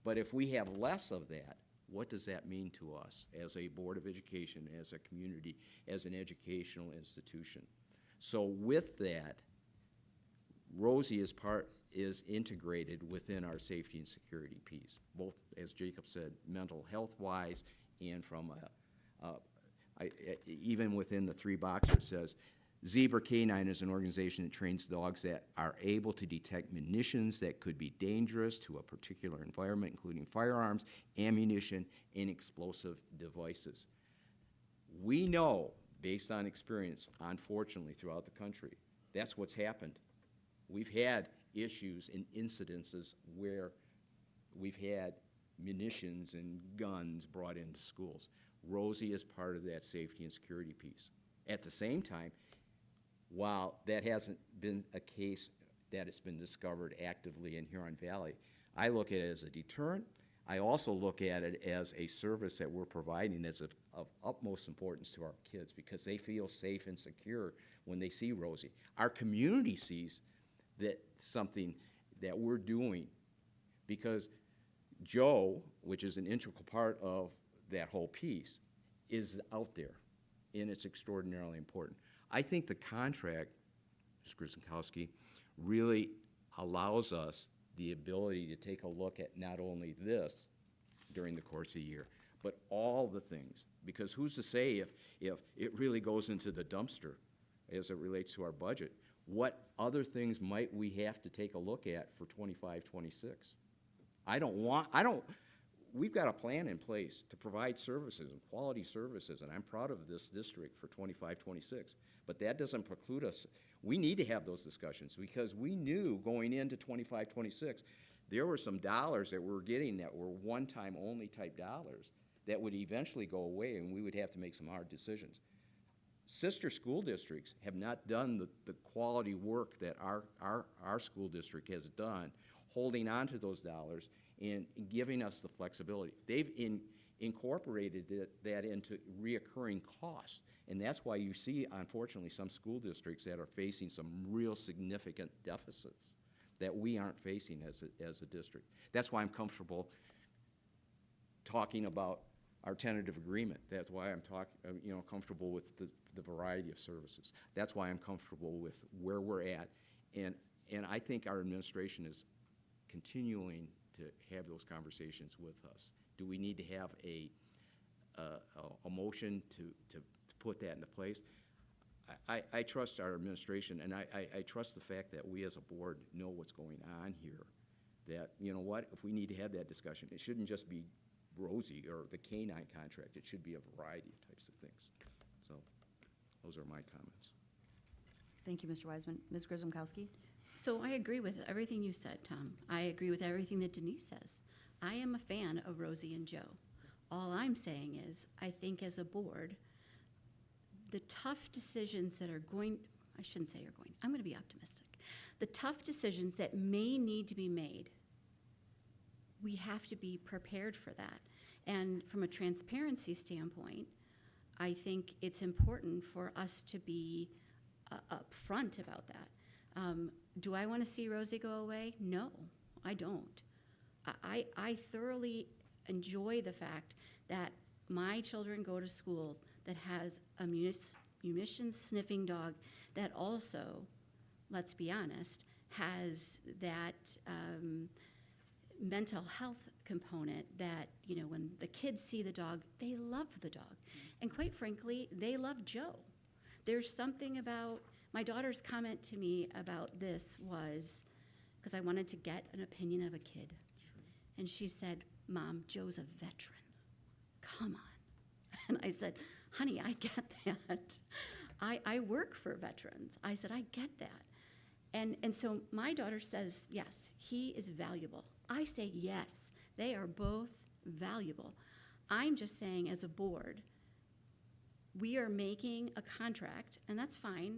But if we have less of that, what does that mean to us as a Board of Education, as a community, as an educational institution? So with that, Rosie is integrated within our safety and security piece, both, as Jacob said, mental health-wise and from even within the 3 boxes, it says, Zebra K9 is an organization that trains dogs that are able to detect munitions that could be dangerous to a particular environment, including firearms, ammunition, and explosive devices. We know, based on experience, unfortunately, throughout the country, that's what's happened. We've had issues and incidences where we've had munitions and guns brought into schools. Rosie is part of that safety and security piece. At the same time, while that hasn't been a case that it's been discovered actively in Huron Valley, I look at it as a deterrent. I also look at it as a service that we're providing that's of utmost importance to our kids because they feel safe and secure when they see Rosie. Our community sees that something that we're doing because Joe, which is an integral part of that whole piece, is out there, and it's extraordinarily important. I think the contract, Ms. Grzynkowski, really allows us the ability to take a look at not only this during the course of the year, but all the things. Because who's to say if it really goes into the dumpster as it relates to our budget, what other things might we have to take a look at for 25, 26? We've got a plan in place to provide services and quality services, and I'm proud of this district for 25, 26. But that doesn't preclude us. We need to have those discussions because we knew going into 25, 26, there were some dollars that we're getting that were one-time only type dollars that would eventually go away, and we would have to make some hard decisions. Sister school districts have not done the quality work that our school district has done, holding on to those dollars and giving us the flexibility. They've incorporated that into reoccurring costs, and that's why you see, unfortunately, some school districts that are facing some real significant deficits that we aren't facing as a district. That's why I'm comfortable talking about our tentative agreement. That's why I'm comfortable with the variety of services. That's why I'm comfortable with where we're at, and I think our administration is continuing to have those conversations with us. Do we need to have a motion to put that into place? I trust our administration, and I trust the fact that we as a board know what's going on here, that, you know what, if we need to have that discussion, it shouldn't just be Rosie or the K-9 contract. It should be a variety of types of things. So those are my comments. Thank you, Mr. Wiseman. Ms. Grzynkowski? So I agree with everything you said, Tom. I agree with everything that Denise says. I am a fan of Rosie and Joe. All I'm saying is, I think as a board, the tough decisions that are going, I shouldn't say are going, I'm going to be optimistic. The tough decisions that may need to be made, we have to be prepared for that. And from a transparency standpoint, I think it's important for us to be upfront about that. Do I want to see Rosie go away? No, I don't. I thoroughly enjoy the fact that my children go to school that has a munitions sniffing dog that also, let's be honest, has that mental health component that, when the kids see the dog, they love the dog. And quite frankly, they love Joe. There's something about, my daughter's comment to me about this was, because I wanted to get an opinion of a kid. Sure. And she said, Mom, Joe's a veteran. Come on. And I said, honey, I get that. I work for veterans. I said, I get that. And so my daughter says, yes, he is valuable. I say, yes, they are both valuable. I'm just saying, as a board, we are making a contract, and that's fine.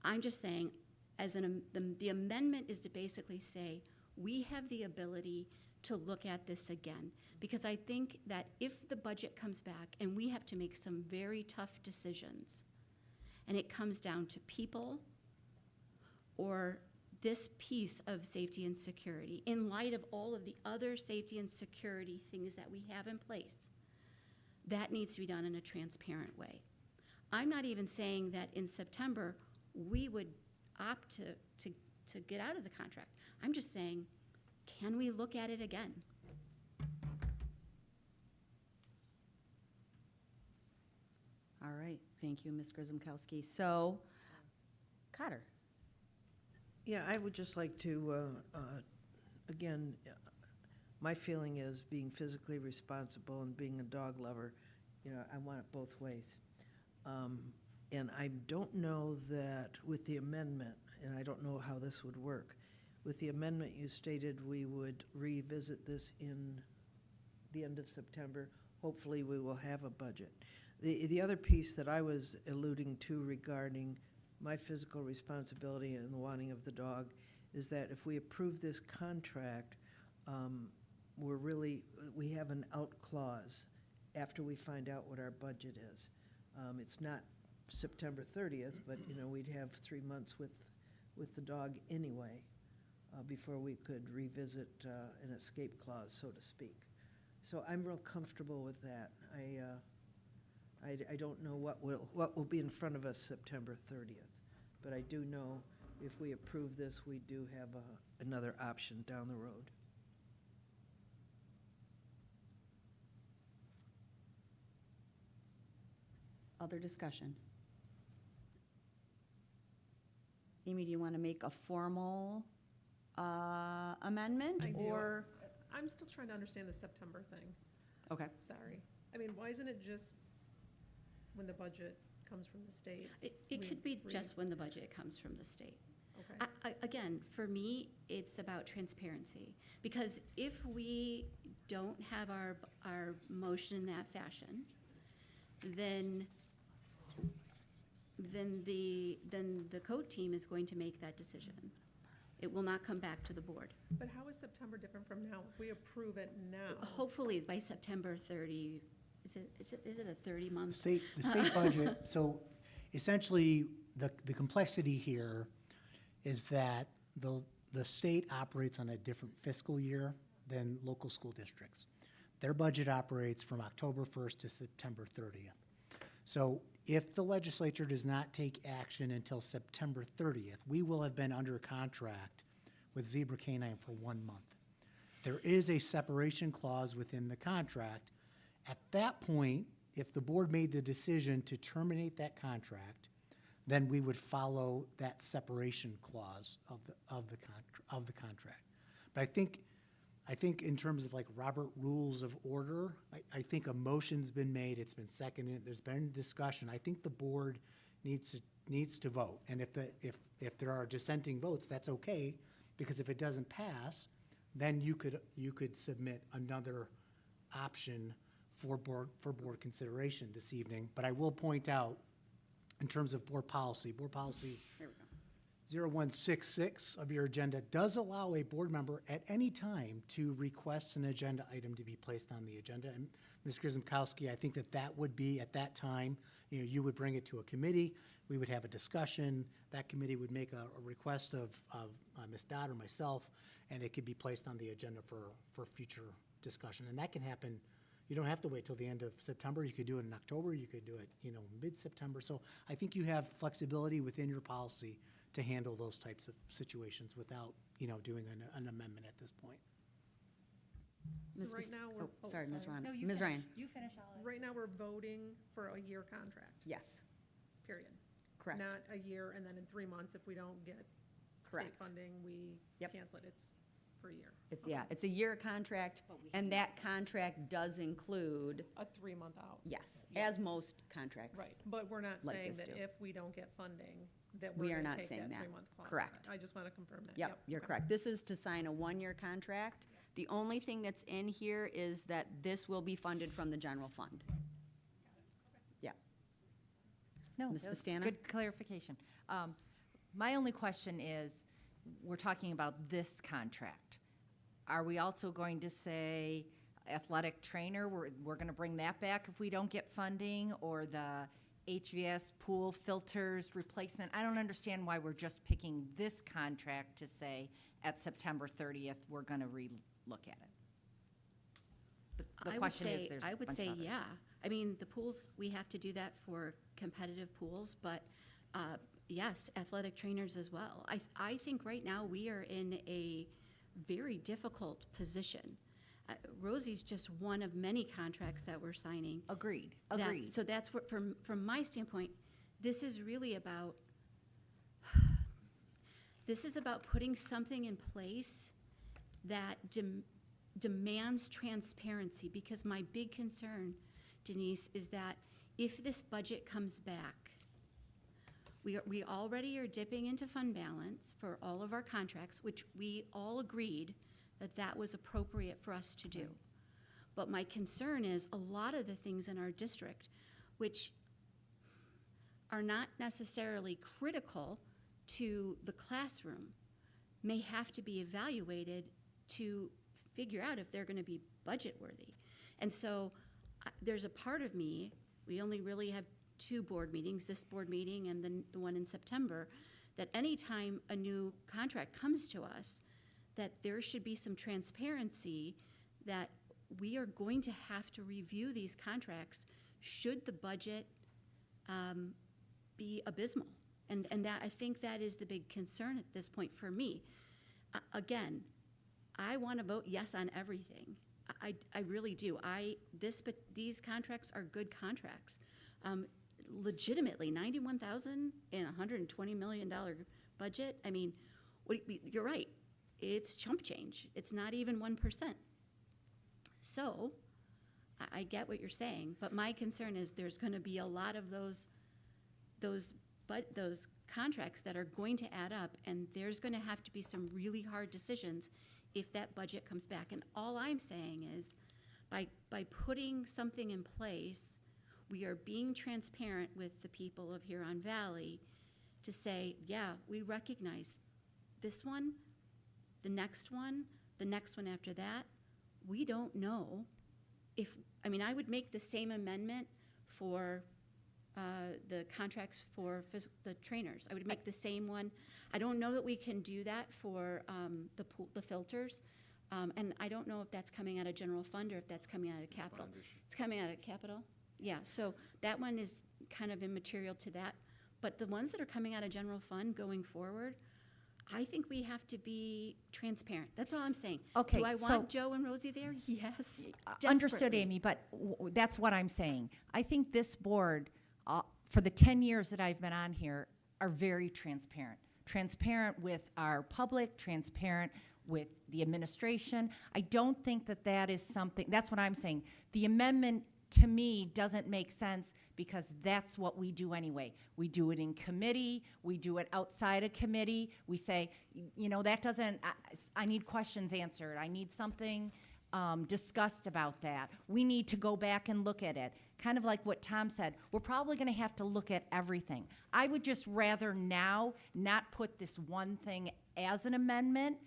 I'm just saying, the amendment is to basically say, we have the ability to look at this again. Because I think that if the budget comes back and we have to make some very tough decisions, and it comes down to people or this piece of safety and security, in light of all of the other safety and security things that we have in place, that needs to be done in a transparent way. I'm not even saying that in September we would opt to to get out of the contract. I'm just saying, can we look at it again? All right, thank you, Ms. Grzymkowski. So, Cotter. Yeah, I would just like to, again, my feeling is being physically responsible and being a dog lover, I want it both ways. And I don't know that with the amendment, and I don't know how this would work, with the amendment you stated we would revisit this in the end of September. Hopefully, we will have a budget. The other piece that I was alluding to regarding my physical responsibility and the wanting of the dog is that if we approve this contract, we have an out clause after we find out what our budget is. It's not September 30th, but, we'd have 3 months with the dog anyway before we could revisit an escape clause, so to speak. So I'm real comfortable with that. I don't know what will be in front of us September 30th, but I do know if we approve this, we do have another option down the road. Other discussion? Amy, do you want to make a formal amendment, I do. or? I'm still trying to understand the September thing. Okay. Sorry. I mean, why isn't it just when the budget comes from the state? It could be just when the budget comes from the state. Okay. Again, for me, it's about transparency, because if we don't have our motion in that fashion, then the code team is going to make that decision. It will not come back to the board. But how is September different from now? If we approve it now, Hopefully, by September 30, is it a 30-month? The state budget, so essentially, the complexity here is that the state operates on a different fiscal year than local school districts. Their budget operates from October 1st to September 30th. So if the legislature does not take action until September 30th, we will have been under contract with Zebra Canine for 1 month. There is a separation clause within the contract. At that point, if the board made the decision to terminate that contract, then we would follow that separation clause of the contract. But I think in terms of like Robert Rules of Order, I think a motion's been made, it's been seconded, there's been discussion. I think the board needs to vote. And if there are dissenting votes, that's okay, because if it doesn't pass, then you could submit another option for board consideration this evening. But I will point out, in terms of board policy There we go. 0166 of your agenda does allow a board member at any time to request an agenda item to be placed on the agenda. And Ms. Grzymkowski, I think that would be, at that time, you would bring it to a committee, we would have a discussion, that committee would make a request of Ms. Dodd or myself, and it could be placed on the agenda for future discussion. And that can happen. You don't have to wait till the end of September. You could do it in October. You could do it, mid-September. So I think you have flexibility within your policy to handle those types of situations without, doing an amendment at this point. Ms. so right now, we're. Sorry, Ms. Ryan. No, you Ms. finish. Ryan. You finish, I'll ask. Right now, we're voting for a year contract, Yes, period. correct. Not a year, and then in 3 months, if we don't get Correct. state funding, we Yep. cancel it. It's for a year. It's a year contract, and that contract does include, A 3-month out. yes, as most contracts. Right, but we're not Like saying this that do. if we don't get funding, that We we're are gonna not take saying that that. 3-month clause. Correct. I just want to confirm that. Yep, you're okay. correct. This is to sign a one-year contract. The only thing that's in here is that this will be funded from the general fund. Yeah. No, Ms. that was Bastana? good clarification. My only question is, we're talking about this contract. Are we also going to say athletic trainer, we're going to bring that back if we don't get funding, or the HVS pool filters replacement? I don't understand why we're just picking this contract to say at September 30th, we're going to re-look at it. The question is, there's a I would bunch say, of others. yeah. I mean, the pools, we have to do that for competitive pools, but yes, athletic trainers as well. I think right now we are in a very difficult position. Rosie's just one of many contracts that we're signing. Agreed, that- agreed. So that's what, from my standpoint, this is really about, this is about putting something in place that demands transparency, because my big concern, Denise, is that if this budget comes back, we already are dipping into fund balance for all of our contracts, which we all agreed that was appropriate for us to do. But my concern is a lot of the things in our district, which are not necessarily critical to the classroom, may have to be evaluated to figure out if they're going to be budget worthy. And so there's a part of me, we only really have 2 board meetings, this board meeting and then the one in September, that anytime a new contract comes to us, that there should be some transparency, that we are going to have to review these contracts should the budget be abysmal. And that, I think that is the big concern at this point for me. Again, I want to vote yes on everything. I really do. But these contracts are good contracts. Legitimately, $91,000 in a $120 million budget. I mean, you're right. It's chump change. It's not even 1%. So, I get what you're saying, but my concern is there's going to be a lot of those contracts that are going to add up, and there's going to have to be some really hard decisions if that budget comes back. And all I'm saying is, by putting something in place, we are being transparent with the people of Huron Valley to say, yeah, we recognize this one, the next one after that. We don't know if, I would make the same amendment for the contracts for the trainers. I would make the same one. I don't know that we can do that for the filters. And I don't know if that's coming out of general fund or if that's coming out of capital. It's coming out of capital? Yeah, so that one is kind of immaterial to that. But the ones that are coming out of general fund going forward, I think we have to be transparent. That's all I'm saying. Okay, Do I so- want Joe and Rosie there? Yes. Understood, desperately. Amy, but that's what I'm saying. I think this board, for the 10 years that I've been on here, are very transparent. Transparent with our public, transparent with the administration. I don't think that is something, that's what I'm saying. The amendment, to me, doesn't make sense because that's what we do anyway. We do it in committee, we do it outside of committee. We say, that doesn't, I need questions answered. I need something discussed about that. We need to go back and look at it. Kind of like what Tom said, we're probably going to have to look at everything. I would just rather now not put this one thing as an amendment,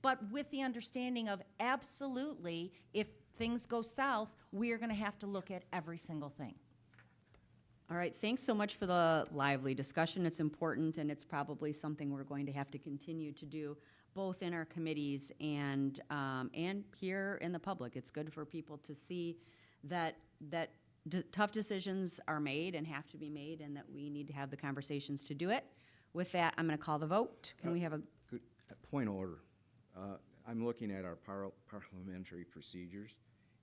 but with the understanding of absolutely, if things go south, we are going to have to look at every single thing. All right, thanks so much for the lively discussion. It's important, and it's probably something we're going to have to continue to do, both in our committees and here in the public. It's good for people to see that tough decisions are made and have to be made, and that we need to have the conversations to do it. With that, I'm going to call the vote. Can we have a Good, point of order. I'm looking at our parliamentary procedures,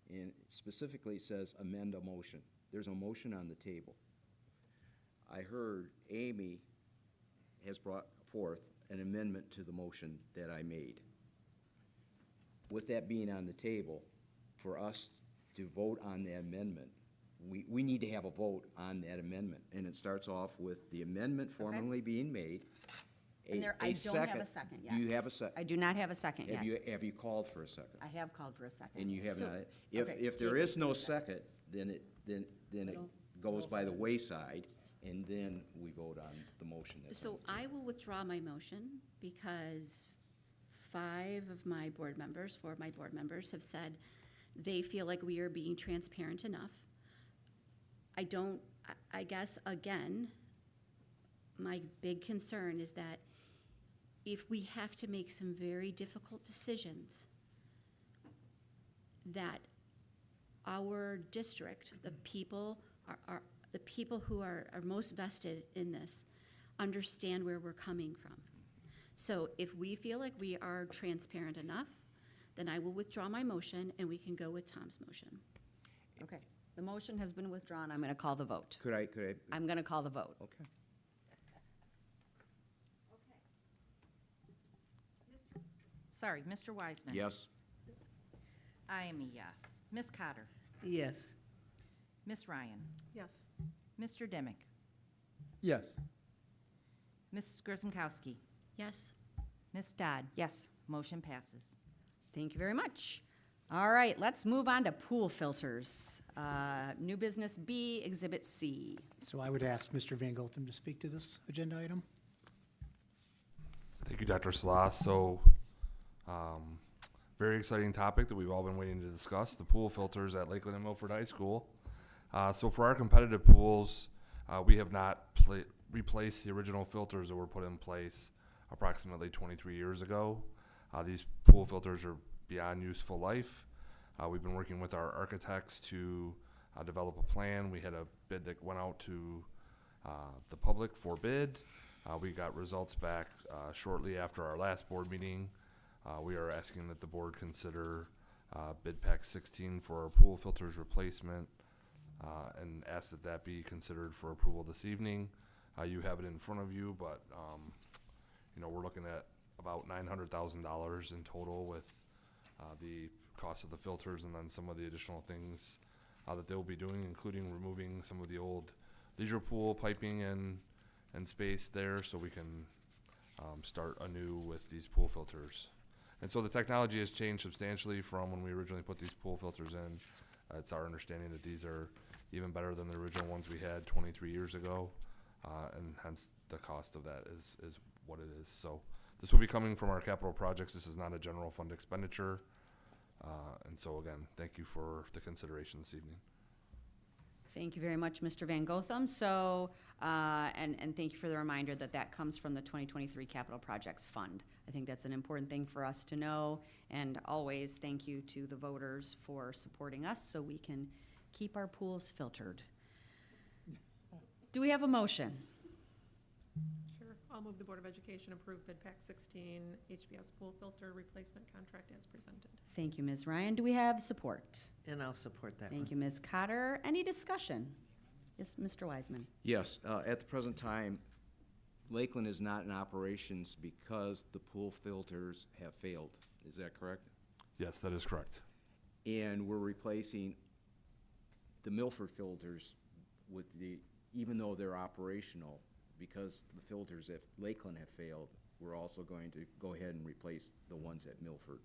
and it specifically says amend a motion. There's a motion on the table. I heard Amy has brought forth an amendment to the motion that I made. With that being on the table, for us to vote on the amendment, we need to have a vote on that amendment. And it starts off with the amendment formally being made. And I don't have a second yet. Do you have a second? I do not have a second yet. Have you called for a second? I have called for a second. And you have So- not. Okay, If there Jamie, is no do that. second, then it goes by the wayside, and then we vote on the motion that's on So the I table. will withdraw my motion because 4 of my board members have said they feel like we are being transparent enough. I guess, again, my big concern is that if we have to make some very difficult decisions, that our district, the people the people who are most vested in this, understand where we're coming from. So if we feel like we are transparent enough, then I will withdraw my motion and we can go with Tom's motion. Okay, the motion has been withdrawn. I'm going to call the vote. Could I, I'm going to call the vote. okay. Sorry, Mr. Wiseman. Yes. I am a yes. Ms. Cotter. Yes. Ms. Ryan. Yes. Mr. Dimick. Yes. Mrs. Grzymkowski. Yes? Ms. Dodd. Yes, Motion passes. thank you very much. All right, let's move on to pool filters. New business B, Exhibit C. So I would ask Mr. Van Gotham to speak to this agenda item. Thank you, Dr. Sloss. So, very exciting topic that we've all been waiting to discuss, the pool filters at Lakeland and Milford High School. So for our competitive pools, we have not replaced the original filters that were put in place approximately 23 years ago. These pool filters are beyond useful life. We've been working with our architects to develop a plan. We had a bid that went out to the public for bid. We got results back shortly after our last board meeting. We are asking that the board consider bid pack 16 for our pool filters replacement and ask that that be considered for approval this evening. You have it in front of you, but we're looking at about $900,000 in total with the cost of the filters and then some of the additional things that they'll be doing, including removing some of the old leisure pool piping and space there so we can start anew with these pool filters. And so the technology has changed substantially from when we originally put these pool filters in. It's our understanding that these are even better than the original ones we had 23 years ago, and hence the cost of that is what it is. So this will be coming from our capital projects. This is not a general fund expenditure. And so again, thank you for the consideration this evening. Thank you very much, Mr. Van Gotham. So, and thank you for the reminder that that comes from the 2023 Capital Projects Fund. I think that's an important thing for us to know, and always thank you to the voters for supporting us so we can keep our pools filtered. Do we have a motion? Sure. I'll move the Board of Education approve bid pack 16 HBS pool filter replacement contract as presented. Thank you, Ms. Ryan. Do we have support? And I'll support that one. Thank you, Ms. Cotter. Any discussion? Yes, Mr. Wiseman. Yes, at the present time, Lakeland is not in operations because the pool filters have failed. Is that correct? Yes, that is correct. And we're replacing the Milford filters with even though they're operational, because the filters at Lakeland have failed, we're also going to go ahead and replace the ones at Milford.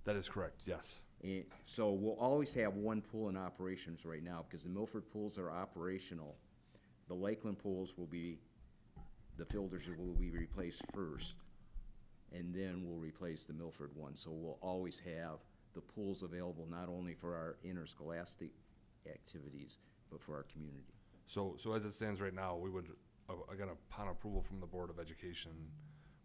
That is correct, yes. And so we'll always have one pool in operations right now, because the Milford pools are operational. The Lakeland pools the filters will be replaced first, and then we'll replace the Milford one. So we'll always have the pools available not only for our interscholastic activities, but for our community. So as it stands right now, we would, again, upon approval from the Board of Education,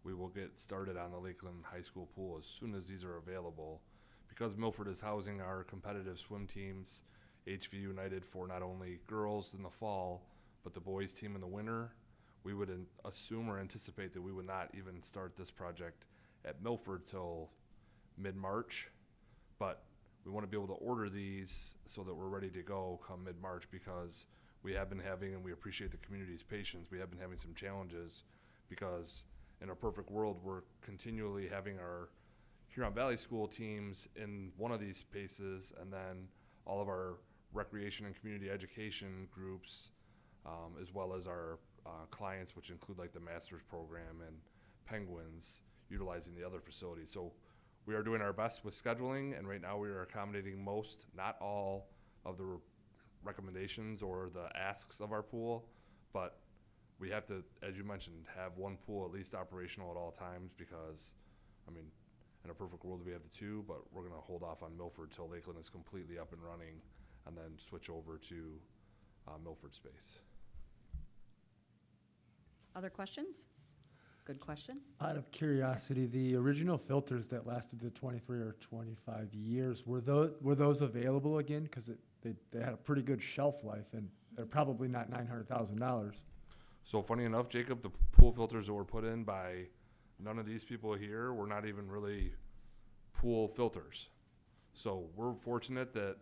we will get started on the Lakeland High School pool as soon as these are available. Because Milford is housing our competitive swim teams, HV United for not only girls in the fall, but the boys team in the winter, we would assume or anticipate that we would not even start this project at Milford till mid-March. But we want to be able to order these so that we're ready to go come mid-March, because we have been having, and we appreciate the community's patience, we have been having some challenges because in a perfect world, we're continually having our Huron Valley School teams in one of these spaces, and then all of our recreation and community education groups, as well as our clients, which include like the master's program and Penguins, utilizing the other facilities. So we are doing our best with scheduling, and right now we are accommodating most, not all, of the recommendations or the asks of our pool, but we have to, as you mentioned, have one pool at least operational at all times, because, I mean, in a perfect world we have the two, but we're gonna hold off on Milford till Lakeland is completely up and running, and then switch over to Milford space. Other questions? Good question. Out of curiosity, the original filters that lasted to 23 or 25 years, were those available again? Because they had a pretty good shelf life, and they're probably not $900,000. So funny enough, Jacob, the pool filters that were put in by none of these people here were not even really pool filters. So we're fortunate that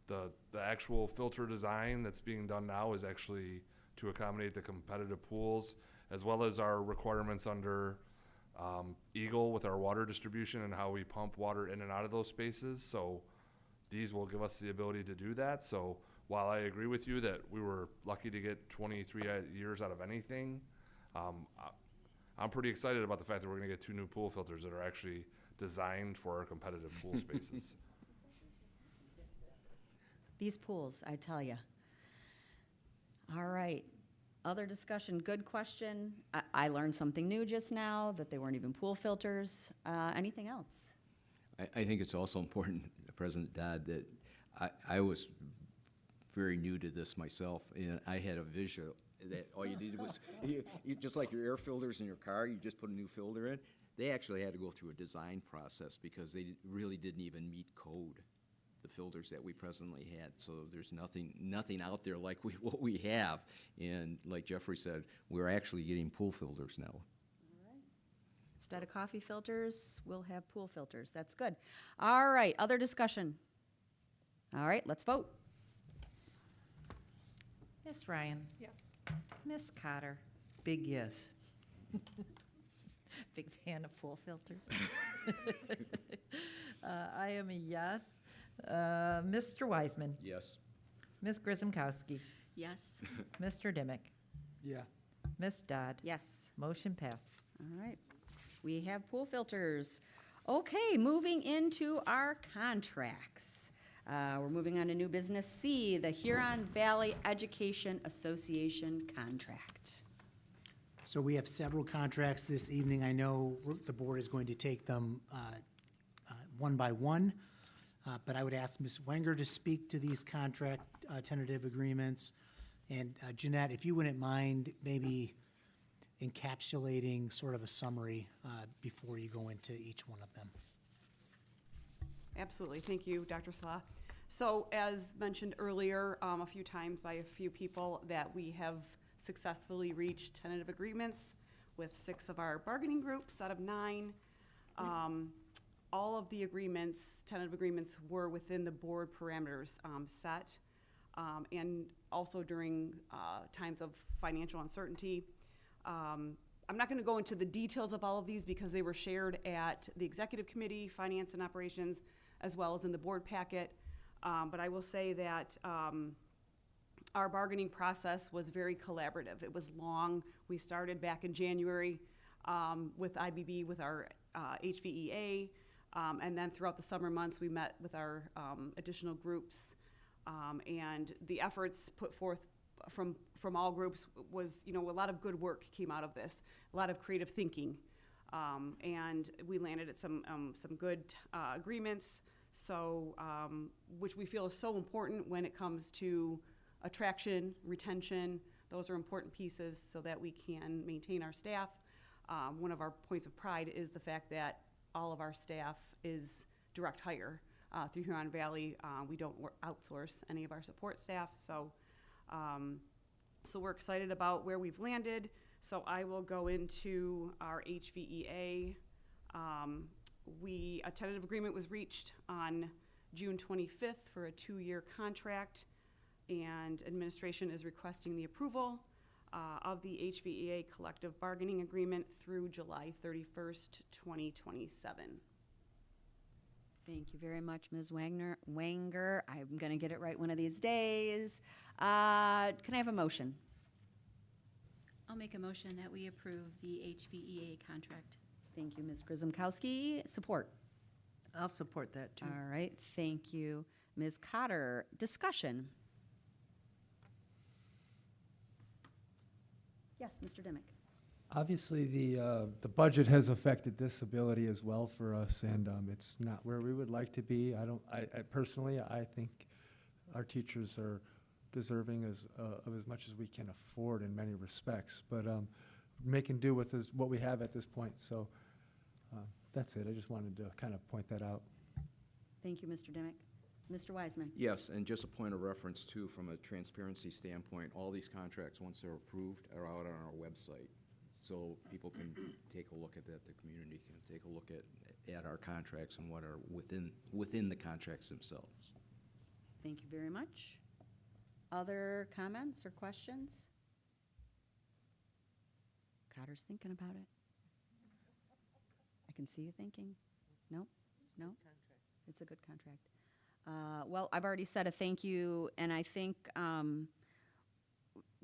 the actual filter design that's being done now is actually to accommodate the competitive pools, as well as our requirements under Eagle with our water distribution and how we pump water in and out of those spaces. So these will give us the ability to do that. So while I agree with you that we were lucky to get 23 years out of anything, I'm pretty excited about the fact that we're going to get 2 new pool filters that are actually designed for our competitive pool spaces. These pools, I tell you. All right. Other discussion, good question. I learned something new just now, that they weren't even pool filters. Anything else? I think it's also important, President Dodd, that I was very new to this myself, and I had a visual that all you needed was, you just like your air filters in your car, you just put a new filter in. They actually had to go through a design process because they really didn't even meet code, the filters that we presently had. So there's nothing out there like what we have. And like Jeffrey said, we're actually getting pool filters now. Instead of coffee filters, we'll have pool filters. That's good. All right, other discussion. All right, let's vote. Ms. Ryan, Yes. Ms. Cotter, Big yes. big fan of pool filters. I am a yes. Mr. Wiseman, Yes. Ms. Grisomkowski, Yes. Mr. Dimick, Yeah. Ms. Dodd. Yes. Motion passed. All right. We have pool filters. Okay, moving into our contracts. We're moving on to new business C, the Huron Valley Education Association contract. So we have several contracts this evening. I know the board is going to take them one by one, but I would ask Ms. Wenger to speak to these contract tentative agreements. And Jeanette, if you wouldn't mind maybe encapsulating sort of a summary before you go into each one of them. Absolutely. Thank you, Dr. Salah. So as mentioned earlier, a few times by a few people, that we have successfully reached tentative agreements with 6 of our bargaining groups out of 9. All of the agreements, tentative agreements, were within the board parameters set, and also during times of financial uncertainty. I'm not going to go into the details of all of these because they were shared at the executive committee, finance and operations, as well as in the board packet. But I will say that our bargaining process was very collaborative. It was long. We started back in January with IBB, with our HVEA, and then throughout the summer months, we met with our additional groups. And the efforts put forth from all groups was, a lot of good work came out of this, a lot of creative thinking. And we landed at some good agreements, so which we feel is so important when it comes to attraction, retention. Those are important pieces so that we can maintain our staff. One of our points of pride is the fact that all of our staff is direct hire through Huron Valley. We don't outsource any of our support staff, so we're excited about where we've landed. So I will go into our HVEA. A tentative agreement was reached on June 25th for a 2-year contract, and administration is requesting the approval of the HVEA collective bargaining agreement through July 31st, 2027. Thank you very much, Ms. Wenger. I'm going to get it right one of these days. Can I have a motion? I'll make a motion that we approve the HVEA contract. Thank you, Ms. Grisomkowski. Support. I'll support that too. All right, thank you. Ms. Cotter, discussion. Yes, Mr. Dimick. Obviously, the budget has affected this ability as well for us, and it's not where we would like to be. I personally, I think our teachers are deserving of as much as we can afford in many respects, but making do with what we have at this point. So that's it. I just wanted to kind of point that out. Thank you, Mr. Dimick. Mr. Wiseman? Yes, and just a point of reference too, from a transparency standpoint, all these contracts, once they're approved, are out on our website. So people can take a look at that, the community can take a look at our contracts and what are within the contracts themselves. Thank you very much. Other comments or questions? Cotter's thinking about it. I can see you thinking. No? No? It's a good contract. Well, I've already said a thank you, and I think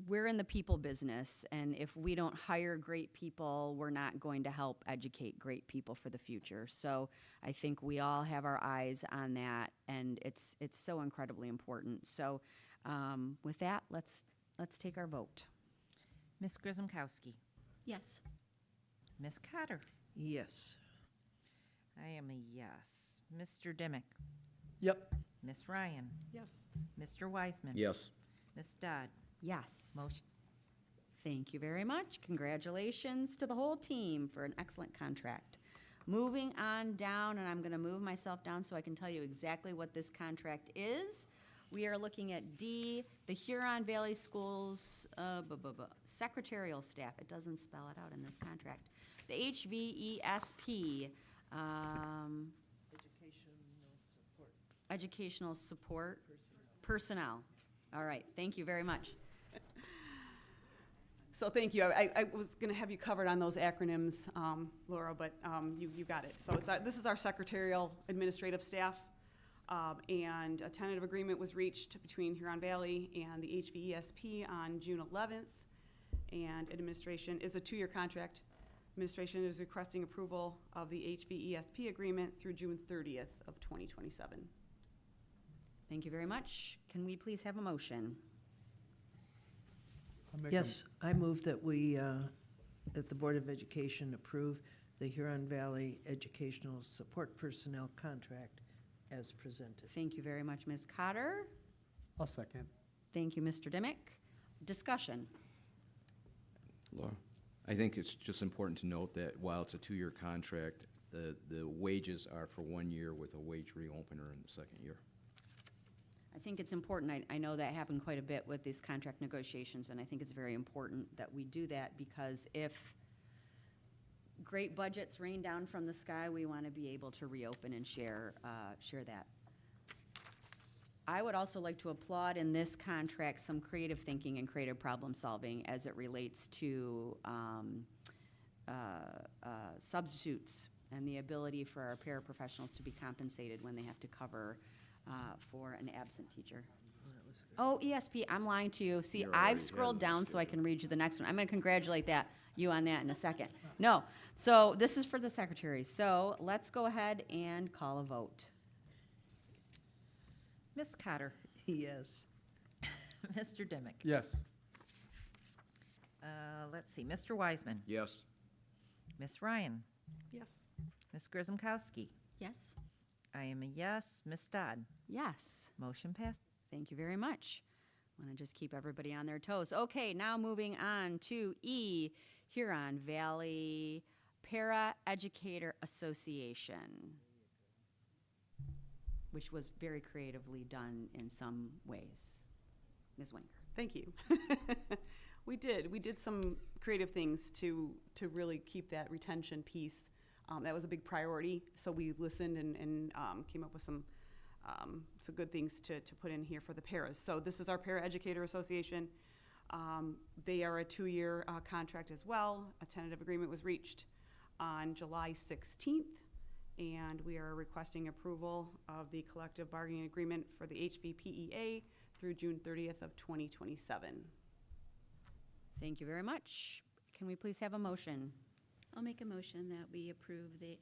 we're in the people business, and if we don't hire great people, we're not going to help educate great people for the future. So I think we all have our eyes on that, and it's so incredibly important. So with that, let's take our vote. Ms. Grzymkowski? Yes. Ms. Cotter? Yes. I am a yes. Mr. Dimick? Yep. Ms. Ryan? Yes. Mr. Wiseman? Yes. Ms. Dodd? Yes. Motion. Thank you very much. Congratulations to the whole team for an excellent contract. Moving on down, and I'm going to move myself down so I can tell you exactly what this contract is. We are looking at D, the Huron Valley Schools secretarial staff. It doesn't spell it out in this contract. The HVESP, educational support personnel. All right, thank you very much. So thank you. I was going to have you covered on those acronyms, Laura, but you got it. So this is our secretarial administrative staff, and a tentative agreement was reached between Huron Valley and the HVESP on June 11th, and administration is a 2-year contract. Administration is requesting approval of the HVESP agreement through June 30th of 2027. Thank you very much. Can we please have a motion? Yes, I move that we, that the Board of Education approve the Huron Valley Educational Support Personnel Contract as presented. Thank you very much, Ms. Cotter. I'll second. Thank you, Mr. Dimick. Discussion. Laura? I think it's just important to note that while it's a 2-year contract, the wages are for 1 year with a wage reopener in the second year. I think it's important, I know that happened quite a bit with these contract negotiations, and I think it's very important that we do that, because if great budgets rain down from the sky, we want to be able to reopen and share that. I would also like to applaud in this contract some creative thinking and creative problem solving as it relates to substitutes and the ability for our paraprofessionals to be compensated when they have to cover for an absent teacher. Oh, ESP, I'm lying to you. See, You're already I've ahead scrolled of the down so I schedule. can read you the next one. I'm going to congratulate you on that in a second. No, so this is for the secretaries. So let's go ahead and call a vote. Ms. Cotter? Yes. Mr. Dimick? Yes. Let's see, Mr. Wiseman? Yes. Ms. Ryan? Yes. Ms. Grzymkowski? Yes. I am a yes. Ms. Dodd? Yes. Motion passed. Thank you very much. Want to just keep everybody on their toes. Okay, now moving on to E, Huron Valley Para Educator Association, which was very creatively done in some ways. Ms. Wenger. Thank you. We did some creative things to really keep that retention piece. That was a big priority, so we listened and came up with some good things to put in here for the paras. So this is our Para Educator Association. They are a 2-year contract as well. A tentative agreement was reached on July 16th, and we are requesting approval of the collective bargaining agreement for the HVPEA through June 30th of 2027. Thank you very much. Can we please have a motion? I'll make a motion that we approve the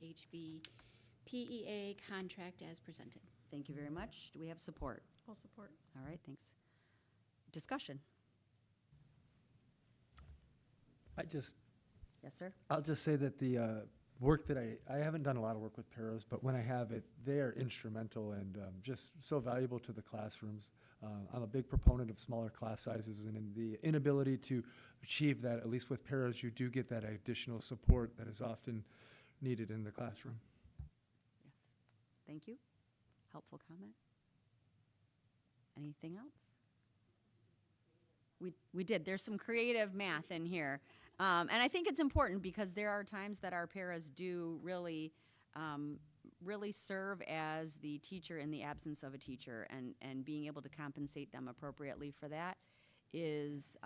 HVPEA contract as presented. Thank you very much. Do we have support? I'll support. All right, thanks. Discussion. Yes, sir? I'll just say that the work that I haven't done a lot of work with paras, but when I have it, they are instrumental and just so valuable to the classrooms. I'm a big proponent of smaller class sizes, and in the inability to achieve that, at least with paras, you do get that additional support that is often needed in the classroom. Yes. Thank you. Helpful comment. Anything else? We did. There's some creative math in here. And I think it's important because there are times that our paras do really, really serve as the teacher in the absence of a teacher, and being able to compensate them appropriately for that is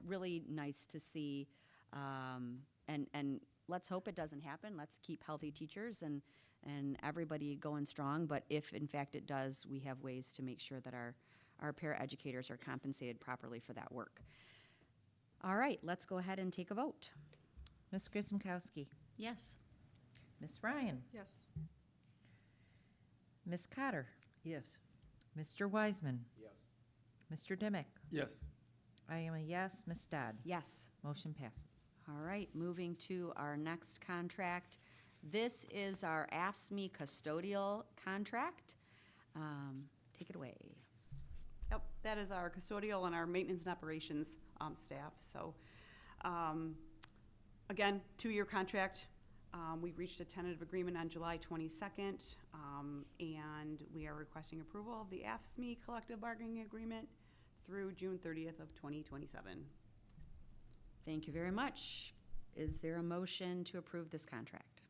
really nice to see. And let's hope it doesn't happen. Let's keep healthy teachers and everybody going strong. But if in fact it does, we have ways to make sure that our paraeducators are compensated properly for that work. All right, let's go ahead and take a vote. Ms. Grisomkowski, Yes. Ms. Ryan, Yes. Ms. Cotter, Yes. Mr. Wiseman, Yes. Mr. Dimick. Yes. I am a yes. Ms. Dodd. Yes. Motion passes. All right, moving to our next contract. This is our AFSCME custodial contract. Take it away. Yep, that is our custodial and our maintenance and operations staff. So, again, 2-year contract. We reached a tentative agreement on July 22nd, and we are requesting approval of the AFSCME collective bargaining agreement through June 30th of 2027. Thank you very much. Is there a motion to approve this contract?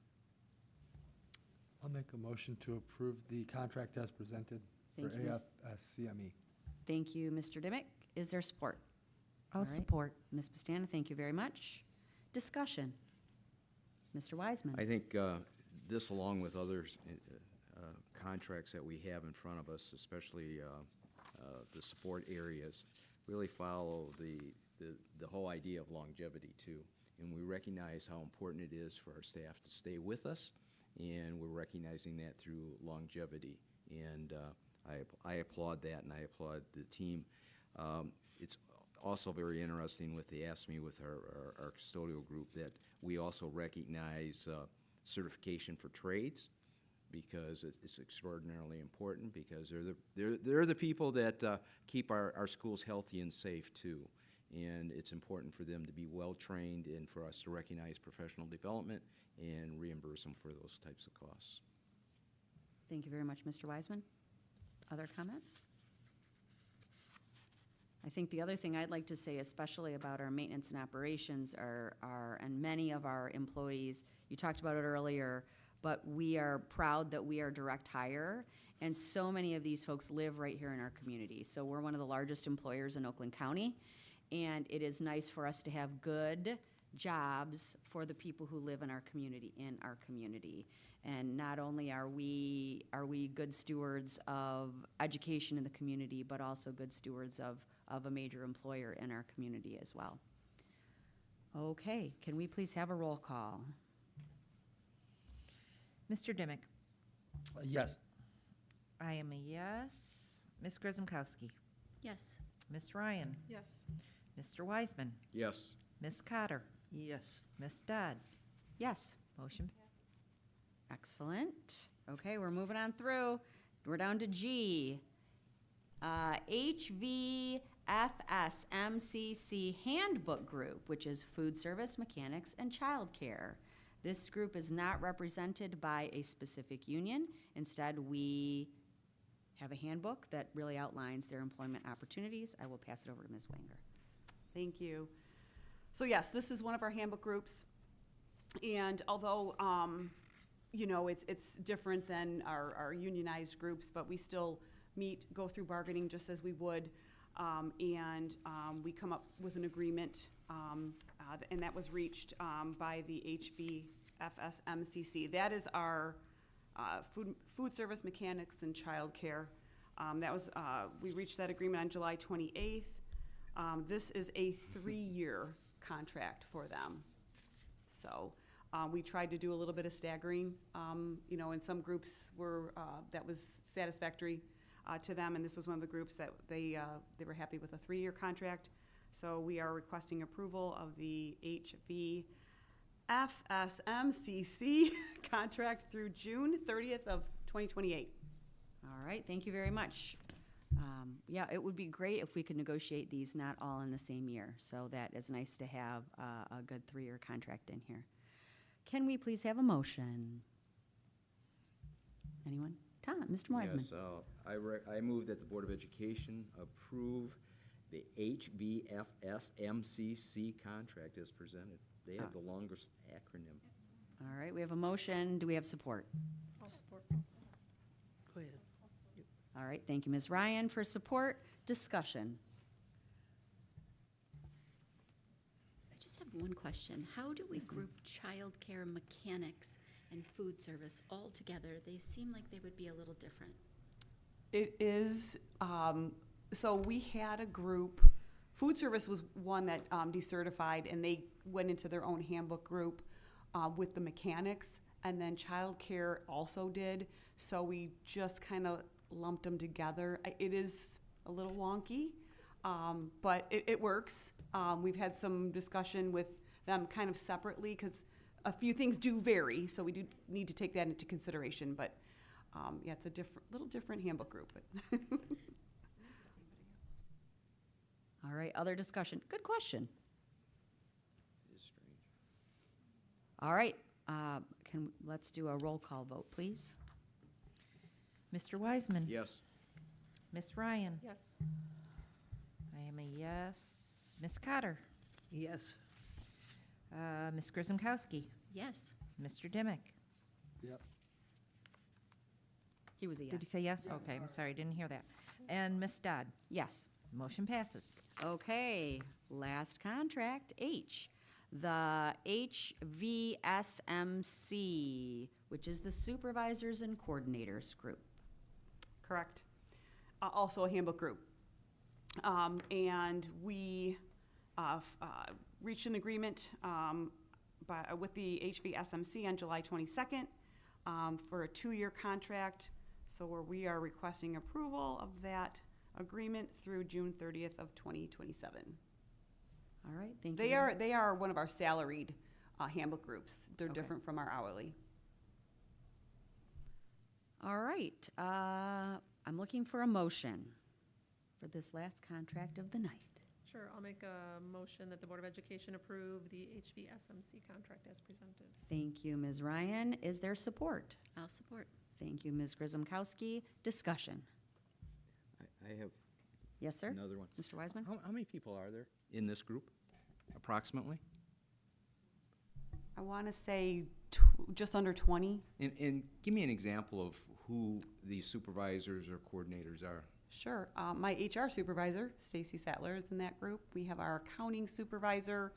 I'll make a motion to approve the contract as presented for Thank you, Ms. AFSCME. Thank you, Mr. Dimick. Is there support? I'll All right. support. Ms. Bastana, thank you very much. Discussion. Mr. Wiseman. I think this, along with others, contracts that we have in front of us, especially the support areas, really follow the whole idea of longevity too. And we recognize how important it is for our staff to stay with us, and we're recognizing that through longevity. And I applaud that, and I applaud the team. It's also very interesting with the AFSCME, with our custodial group, that we also recognize certification for trades, because it's extraordinarily important, because they're the people that keep our schools healthy and safe too. And it's important for them to be well-trained, and for us to recognize professional development and reimburse them for those types of costs. Thank you very much, Mr. Wiseman. Other comments? I think the other thing I'd like to say, especially about our maintenance and operations, and many of our employees, you talked about it earlier, but we are proud that we are direct hire, and so many of these folks live right here in our community. So we're one of the largest employers in Oakland County, and it is nice for us to have good jobs for the people who live in our community, And not only are we good stewards of education in the community, but also good stewards of a major employer in our community as well. Okay, can we please have a roll call? Mr. Dimick. Yes. I am a yes. Ms. Grisomkowski, Yes. Ms. Ryan, Yes. Mr. Wiseman, Yes. Ms. Cotter, Yes. Ms. Dodd. Yes. Motion Excellent. Okay, we're moving on through. We're down to G. HVFSMCC Handbook Group, which is Food Service, Mechanics, and Childcare. This group is not represented by a specific union. Instead, we have a handbook that really outlines their employment opportunities. I will pass it over to Ms. Wanger. Thank you. So yes, this is one of our handbook groups. And although, it's different than our unionized groups, but we still go through bargaining just as we would. And we come up with an agreement, and that was reached by the HVFSMCC. That is our food service, mechanics, and childcare. We reached that agreement on July 28th. This is a 3-year contract for them. So we tried to do a little bit of staggering, and some groups that was satisfactory to them, and this was one of the groups that they were happy with a 3-year contract. So we are requesting approval of the HVFSMCC contract through June 30th of 2028. All right, thank you very much. Yeah, it would be great if we could negotiate these not all in the same year. So that is nice to have a good 3-year contract in here. Can we please have a motion? Anyone? Tom, Mr. Wiseman. Yes, I move that the Board of Education approve the HVFSMCC contract as presented. They have the longest acronym. All right, we have a motion. Do we have support? I'll support. Go ahead. All right, thank you, Ms. Ryan, for support. Discussion. I just have one question. How do we group childcare mechanics and food service all together? They seem like they would be a little different. It is, so we had a group, food service was one that decertified, and they went into their own handbook group with the mechanics, and then childcare also did, so we just kind of lumped them together. It is a little wonky, but it works. We've had some discussion with them kind of separately, because a few things do vary, so we do need to take that into consideration, but yeah, it's a little different handbook group. But All right, other discussion. Good question. It is strange. All right, let's do a roll call vote, please. Mr. Wiseman. Yes. Miss Ryan. Yes. I am a yes. Miss Cotter. Yes. Miss Grisomkowski. Yes. Mr. Dimick. Yep. He was a Did yes. he say yes? Okay, I'm sorry, didn't hear that. And Miss Dodd. Yes. Motion passes. Okay, last contract, H. The HVSMC, which is the Supervisors and Coordinators Group. correct. Also a handbook group. And we reached an agreement with the HVSMC on July 22nd for a 2-year contract. So we are requesting approval of that agreement through June 30th of 2027. All right, thank you. They are one of our salaried handbook groups. They're Okay. different from our hourly. All right, I'm looking for a motion for this last contract of the night. Sure, I'll make a motion that the Board of Education approve the HVSMC contract as presented. Thank you, Ms. Ryan. Is there support? I'll support. Thank you, Ms. Grisomkowski. Discussion. I have Yes, sir? another one. Mr. Wiseman? How many people are there in this group, approximately? I want to say just under 20. And give me an example of who these supervisors or coordinators are. Sure. My HR supervisor, Stacy Sattler, is in that group. We have our accounting supervisor,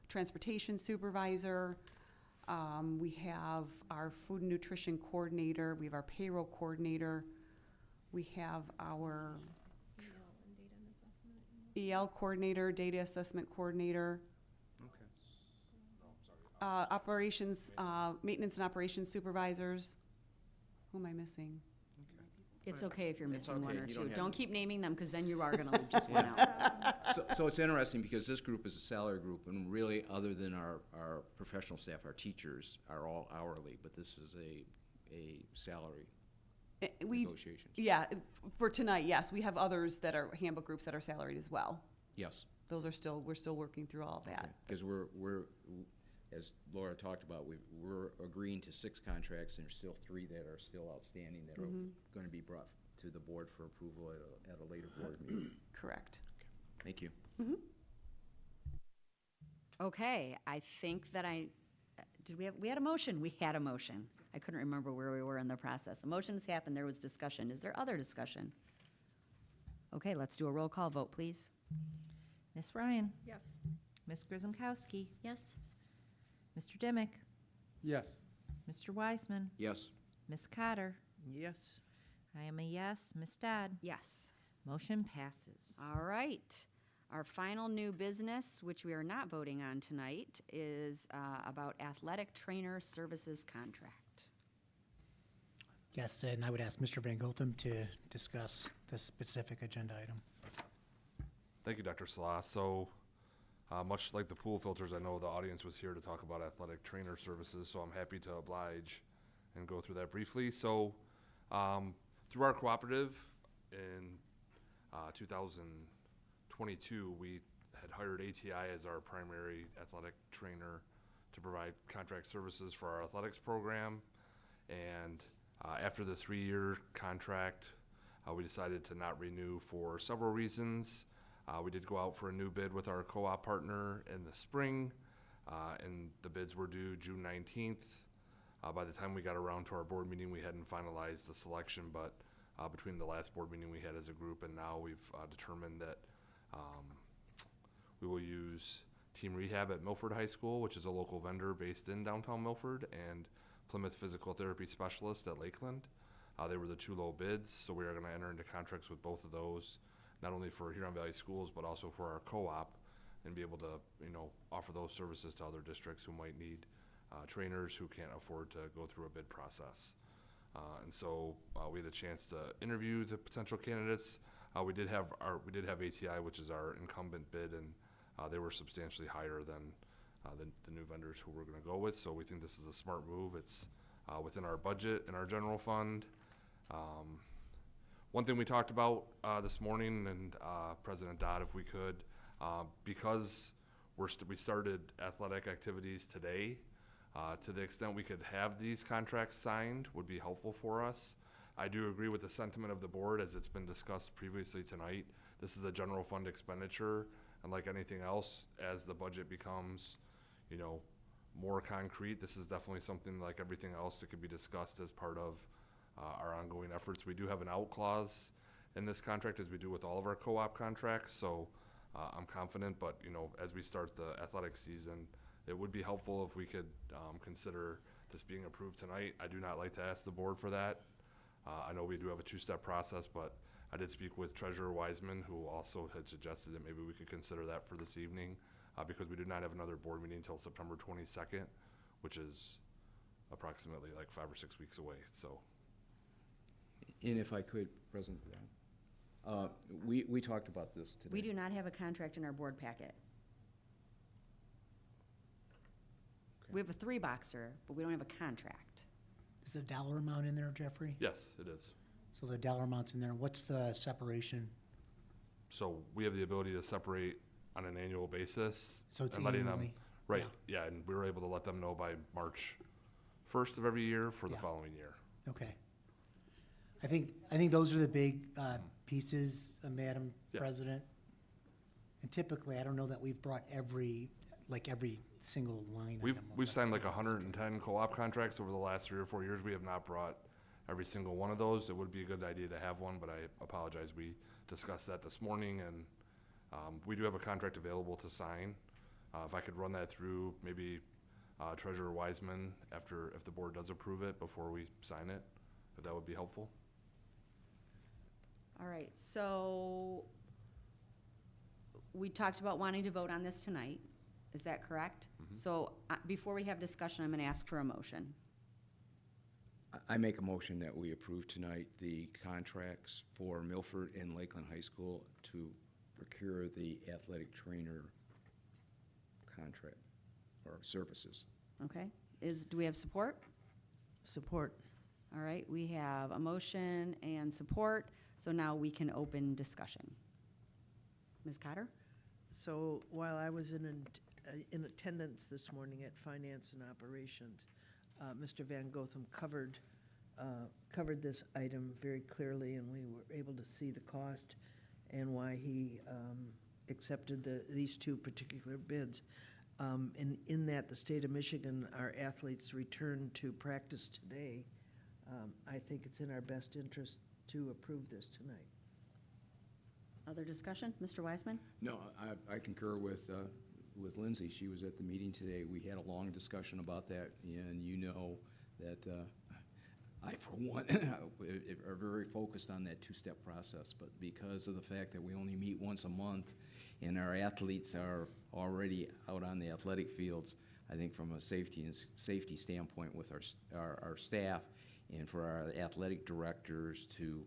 transportation supervisor. We have our food and nutrition coordinator. We have our payroll coordinator. We have our EL coordinator, data assessment coordinator. Okay. Operations, maintenance and operations supervisors. Who am I missing? It's okay if you're It's missing one okay, or you two. don't have Don't to. keep naming them, because then you are gonna leave just one out. So it's interesting because this group is a salary group, and really, other than our professional staff, our teachers are all hourly, but this is a salary We, negotiation. yeah, for tonight, yes. We have others that are handbook groups that are salaried as well. Yes. Those are still, we're still working through all of that. Because we're, as Laura talked about, we're agreeing to 6 contracts, and there's still 3 that are still outstanding that are going to be brought to the board for approval at a later board meeting. Correct. Thank you. Okay, I think that we had a motion? We had a motion. I couldn't remember where we were in the process. A motion has happened, there was discussion. Is there other discussion? Okay, let's do a roll call vote, please. Miss Ryan. Yes. Miss Grisomkowski. Yes. Mr. Dimick. Yes. Mr. Wiseman. Yes. Miss Cotter. Yes. I am a yes. Miss Dodd. Yes. Motion passes. All right. Our final new business, which we are not voting on tonight, is about athletic trainer services contract. Yes, and I would ask Mr. Van Gultham to discuss this specific agenda item. Thank you, Dr. Salah. So, much like the pool filters, I know the audience was here to talk about athletic trainer services, so I'm happy to oblige and go through that briefly. So, through our cooperative in 2022, we had hired ATI as our primary athletic trainer to provide contract services for our athletics program. And After the 3-year contract, we decided to not renew for several reasons. We did go out for a new bid with our co-op partner in the spring, and the bids were due June 19th. By the time we got around to our board meeting, we hadn't finalized the selection, but between the last board meeting we had as a group and now, we've determined that we will use Team Rehab at Milford High School, which is a local vendor based in downtown Milford, and Plymouth Physical Therapy Specialist at Lakeland. They were the 2 low bids, so we are going to enter into contracts with both of those, not only for Huron Valley Schools, but also for our co-op, and be able to, offer those services to other districts who might need trainers who can't afford to go through a bid process. And so we had a chance to interview the potential candidates. We did have ATI, which is our incumbent bid, and they were substantially higher than the new vendors who we're going to go with. So we think this is a smart move. It's within our budget and our general fund. One thing we talked about this morning, and President Dodd, if we could, because we started athletic activities today, to the extent we could have these contracts signed would be helpful for us. I do agree with the sentiment of the board as it's been discussed previously tonight. This is a general fund expenditure, and like anything else, as the budget becomes, more concrete, this is definitely something like everything else that could be discussed as part of our ongoing efforts. We do have an out clause in this contract, as we do with all of our co-op contracts, so I'm confident, but as we start the athletic season, it would be helpful if we could consider this being approved tonight. I do not like to ask the board for that. I know we do have a 2-step process, but I did speak with Treasurer Wiseman, who also had suggested that maybe we could consider that for this evening, because we do not have another board meeting until September 22nd, which is approximately like 5 or 6 weeks away, so. And if I could, President, we talked about this today. We do not have a contract in our board packet. Okay. We have a 3-boxer, but we don't have a contract. Is the dollar amount in there, Jeffrey? Yes, it is. So the dollar amount's in there. What's the separation? So we have the ability to separate on an annual basis. So it's and letting them, annually? right, yeah, and we were able to let them know by March 1st of every year for the Yeah. following year. Okay. I think those are the big pieces, Madam Yeah. President. And typically, I don't know that we've brought every single line We've item of signed that. like 110 co-op contracts over the last 3 or 4 years. We have not brought every single one of those. It would be a good idea to have one, but I apologize. We discussed that this morning, and we do have a contract available to sign. If I could run that through, maybe Treasurer Wiseman if the board does approve it before we sign it, if that would be helpful. All right, so we talked about wanting to vote on this tonight. Is that correct? So before we have discussion, I'm going to ask for a motion. I make a motion that we approve tonight the contracts for Milford and Lakeland High School to procure the athletic trainer contract or services. Okay, do we have support? Support. All right, we have a motion and support, so now we can open discussion. Ms. Cotter? So while I was in attendance this morning at Finance and Operations, Mr. Van Gotham covered this item very clearly, and we were able to see the cost and why he accepted these 2 particular bids. And in that, the state of Michigan, our athletes return to practice today. I think it's in our best interest to approve this tonight. Other discussion? Mr. Wiseman? No, I concur with Lindsay. She was at the meeting today. We had a long discussion about that, and that I, for one, are very focused on that 2-step process, but because of the fact that we only meet once a month and our athletes are already out on the athletic fields, I think from a safety standpoint with our staff and for our athletic directors to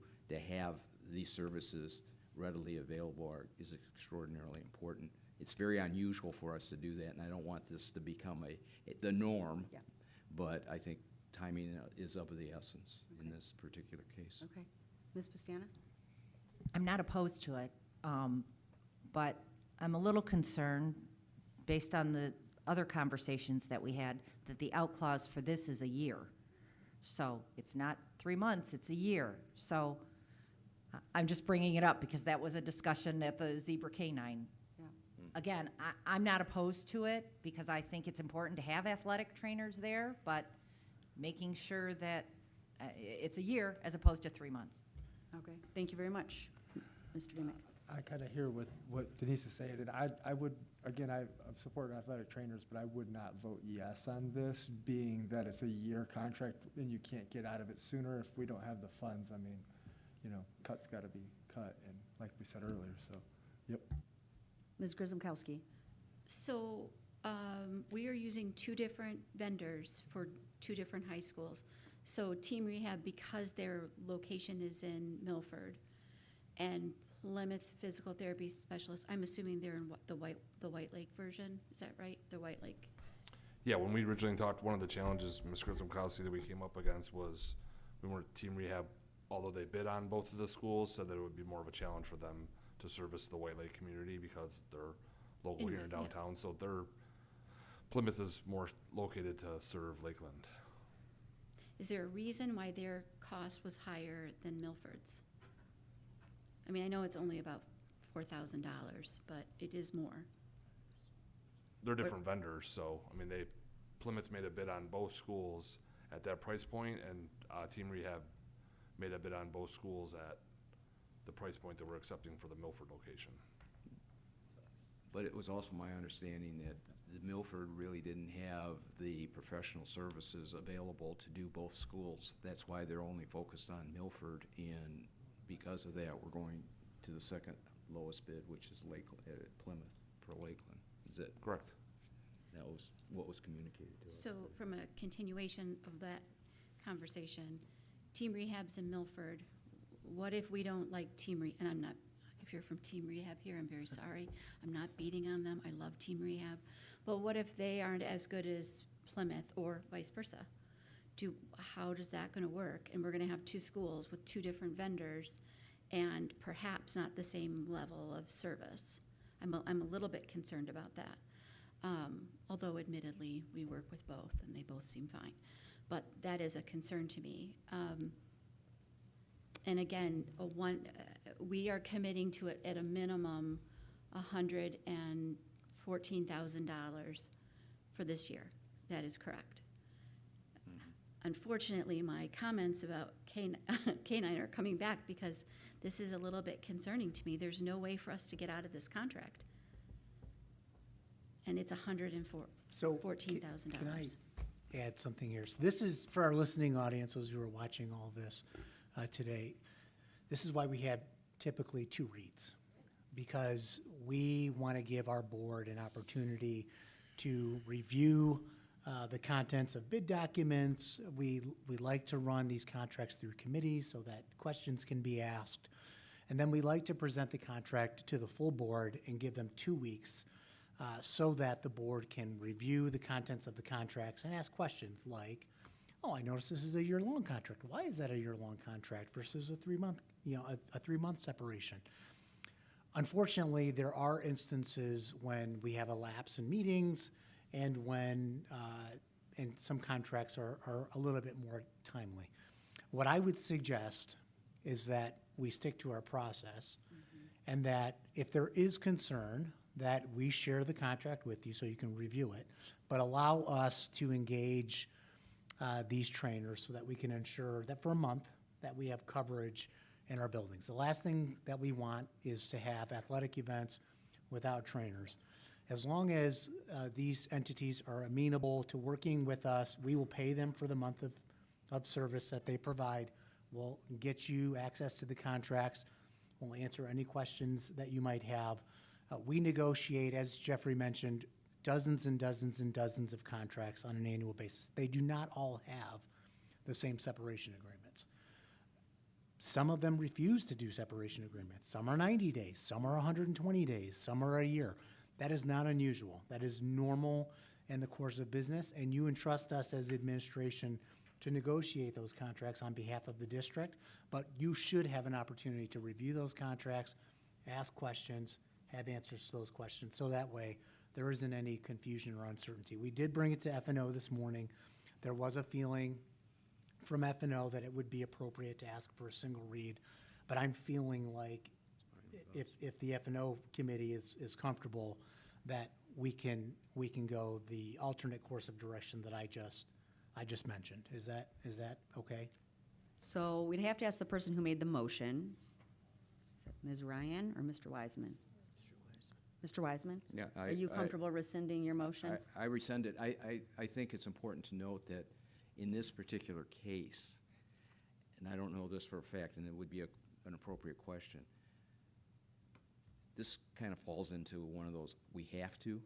have these services readily available is extraordinarily important. It's very unusual for us to do that, and I don't want this to become the norm. Yeah. But I think timing is of the essence in this particular case. Okay. Ms. Pastana? I'm not opposed to it, but I'm a little concerned, based on the other conversations that we had, that the out clause for this is a year. So it's not 3 months, it's a year. So I'm just bringing it up because that was a discussion at the Zebra Canine. Yeah. Again, I'm not opposed to it because I think it's important to have athletic trainers there, but making sure that it's a year as opposed to 3 months. Okay, thank you very much, Mr. Dimick. I kind of hear with what Denise is saying, and I would, again, I've supported athletic trainers, but I would not vote yes on this, being that it's a year contract and you can't get out of it sooner if we don't have the funds. I mean, you know, cut's got to be cut, and like we said earlier, so, yep. Ms. Grzymkowski. So, we are using two different vendors for two different high schools. So Team Rehab, because their location is in Milford, and Plymouth Physical Therapy Specialist, I'm assuming they're in the White Lake version, is that right? The White Lake? Yeah, when we originally talked, one of the challenges, Ms. Grzymkowski, that we came up against was we weren't Team Rehab, although they bid on both of the schools, said that it would be more of a challenge for them to service the White Lake community because they're local here in Yeah. downtown. So Plymouth is more located to serve Lakeland. Is there a reason why their cost was higher than Milford's? I mean, I know it's only about $4,000, but it is more. They're different vendors, so, I mean, Plymouth made a bid on both schools at that price point, and Team Rehab made a bid on both schools at the price point that we're accepting for the Milford location. But it was also my understanding that the Milford really didn't have the professional services available to do both schools. That's why they're only focused on Milford, and because of that, we're going to the second lowest bid, which is Plymouth for Lakeland. Is that Correct. That was what was communicated to us. So from a continuation of that conversation, Team Rehab's in Milford. What if we don't like and I'm not, if you're from Team Rehab here, I'm very sorry. I'm not beating on them. I love Team Rehab. But what if they aren't as good as Plymouth or vice versa? How does that gonna work? And we're gonna have two schools with two different vendors and perhaps not the same level of service. I'm a little bit concerned about that. Although admittedly, we work with both and they both seem fine. But that is a concern to me. And again, we are committing to it at a minimum $114,000 for this year. That is correct. Unfortunately, my comments about K-9 are coming back because this is a little bit concerning to me. There's no way for us to get out of this contract. And it's $114,000. Can I add something here? So this is, for our listening audience, those who are watching all this today, this is why we have typically two reads, because we want to give our board an opportunity to review the contents of bid documents. We like to run these contracts through committees so that questions can be asked. And then we like to present the contract to the full board and give them 2 weeks so that the board can review the contents of the contracts and ask questions like, oh, I noticed this is a year-long contract. Why is that a year-long contract versus a 3-month, a 3-month separation? Unfortunately, there are instances when we have a lapse in meetings and when and some contracts are a little bit more timely. What I would suggest is that we stick to our process and that if there is concern, that we share the contract with you so you can review it, but allow us to engage these trainers so that we can ensure that for a month that we have coverage in our buildings. The last thing that we want is to have athletic events without trainers. As long as these entities are amenable to working with us, we will pay them for the month of service that they provide. We'll get you access to the contracts. We'll answer any questions that you might have. We negotiate, as Jeffrey mentioned, dozens and dozens and dozens of contracts on an annual basis. They do not all have the same separation agreements. Some of them refuse to do separation agreements. Some are 90 days, some are 120 days, some are a year. That is not unusual. That is normal in the course of business, and you entrust us as administration to negotiate those contracts on behalf of the district, but you should have an opportunity to review those contracts, ask questions, have answers to those questions, so that way there isn't any confusion or uncertainty. We did bring it to F&O this morning. There was a feeling from F&O that it would be appropriate to ask for a single read. But I'm feeling like if the F&O committee is comfortable, that we can go the alternate course of direction that I just mentioned. Is that okay? So we'd have to ask the person who made the motion. Is it Ms. Ryan or Mr. Wiseman? Mr. Wiseman? Yeah, Are you comfortable rescinding your motion? I rescind it. I think it's important to note that in this particular case, and I don't know this for a fact, and it would be an appropriate question, this kind of falls into one of those, we have to.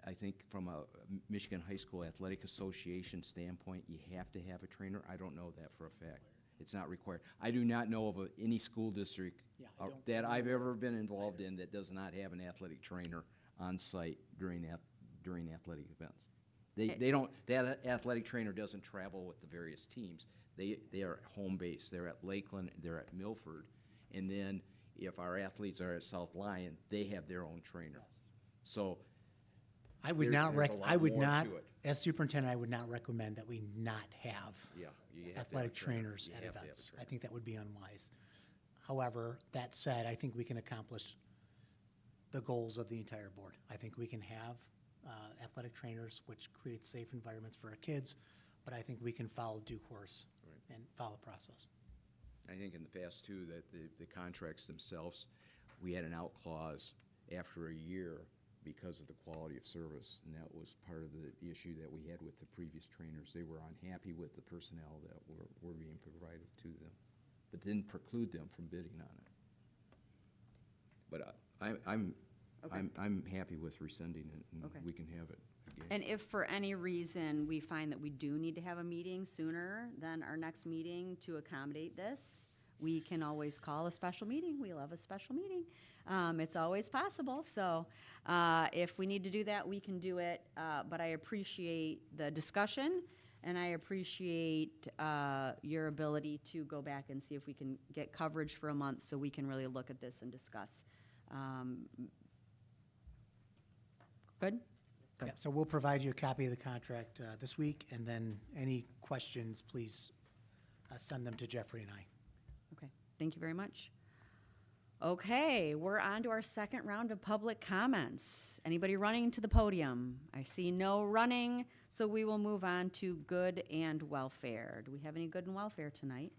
I think from a Michigan High School Athletic Association standpoint, you have to have a trainer. I don't know that for a fact. It's not required. I do not know of any school district Yeah, I don't that I've ever been involved in that does not have an athletic trainer on site during athletic events. They don't, that athletic trainer doesn't travel with the various teams. They are home base. They're at Lakeland, they're at Milford, and then if our athletes are at South Lyon, they have their own trainer. So I would There- not there's a lot I would more not, to it. as superintendent, I would not recommend that we not have yeah, you have to have a athletic trainer. trainers You at have to have a events. I trainer. think that would be unwise. However, that said, I think we can accomplish the goals of the entire board. I think we can have athletic trainers, which creates safe environments for our kids, but I think we can follow due course Right. and follow process. I think in the past too, that the contracts themselves, we had an out clause after a year because of the quality of service, and that was part of the issue that we had with the previous trainers. They were unhappy with the personnel that were being provided to them, but didn't preclude them from bidding on it. But I'm happy with rescinding it, Okay. and we can have it again. And if for any reason we find that we do need to have a meeting sooner than our next meeting to accommodate this, we can always call a special meeting. We love a special meeting. It's always possible, so if we need to do that, we can do it. But I appreciate the discussion, and I appreciate your ability to go back and see if we can get coverage for a month so we can really look at this and discuss. Good? Yeah, so we'll provide you a copy of the contract this week, and then any questions, please send them to Jeffrey and I. Okay, thank you very much. Okay, we're on to our second round of public comments. Anybody running to the podium? I see no running, so we will move on to good and welfare. Do we have any good and welfare tonight?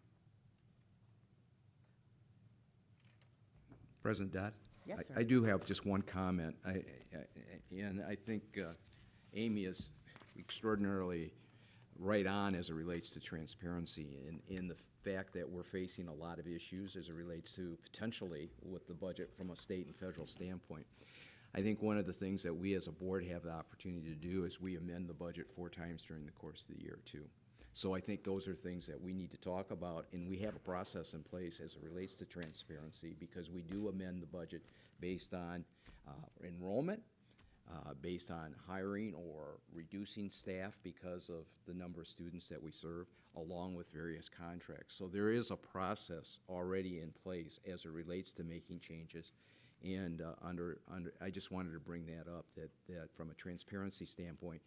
President Dodd? Yes, sir. I do have just one comment. And I think Amy is extraordinarily right on as it relates to transparency in the fact that we're facing a lot of issues as it relates to potentially with the budget from a state and federal standpoint. I think one of the things that we as a board have the opportunity to do is we amend the budget 4 times during the course of the year too. So I think those are things that we need to talk about, and we have a process in place as it relates to transparency because we do amend the budget based on enrollment, based on hiring or reducing staff because of the number of students that we serve, along with various contracts. So there is a process already in place as it relates to making changes. And I just wanted to bring that up, that from a transparency standpoint,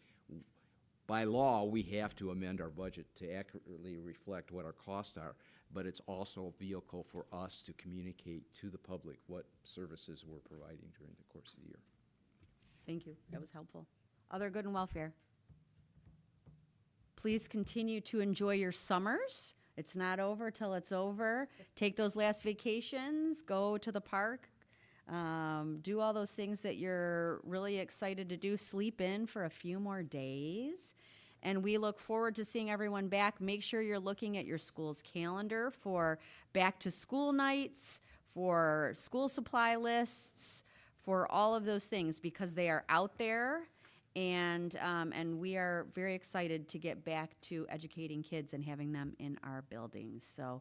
by law, we have to amend our budget to accurately reflect what our costs are, but it's also a vehicle for us to communicate to the public what services we're providing during the course of the year. Thank you, that was helpful. Other good and welfare? Please continue to enjoy your summers. It's not over till it's over. Take those last vacations, go to the park, do all those things that you're really excited to do. Sleep in for a few more days. And we look forward to seeing everyone back. Make sure you're looking at your school's calendar for back-to-school nights, for school supply lists, for all of those things, because they are out there, and we are very excited to get back to educating kids and having them in our buildings. So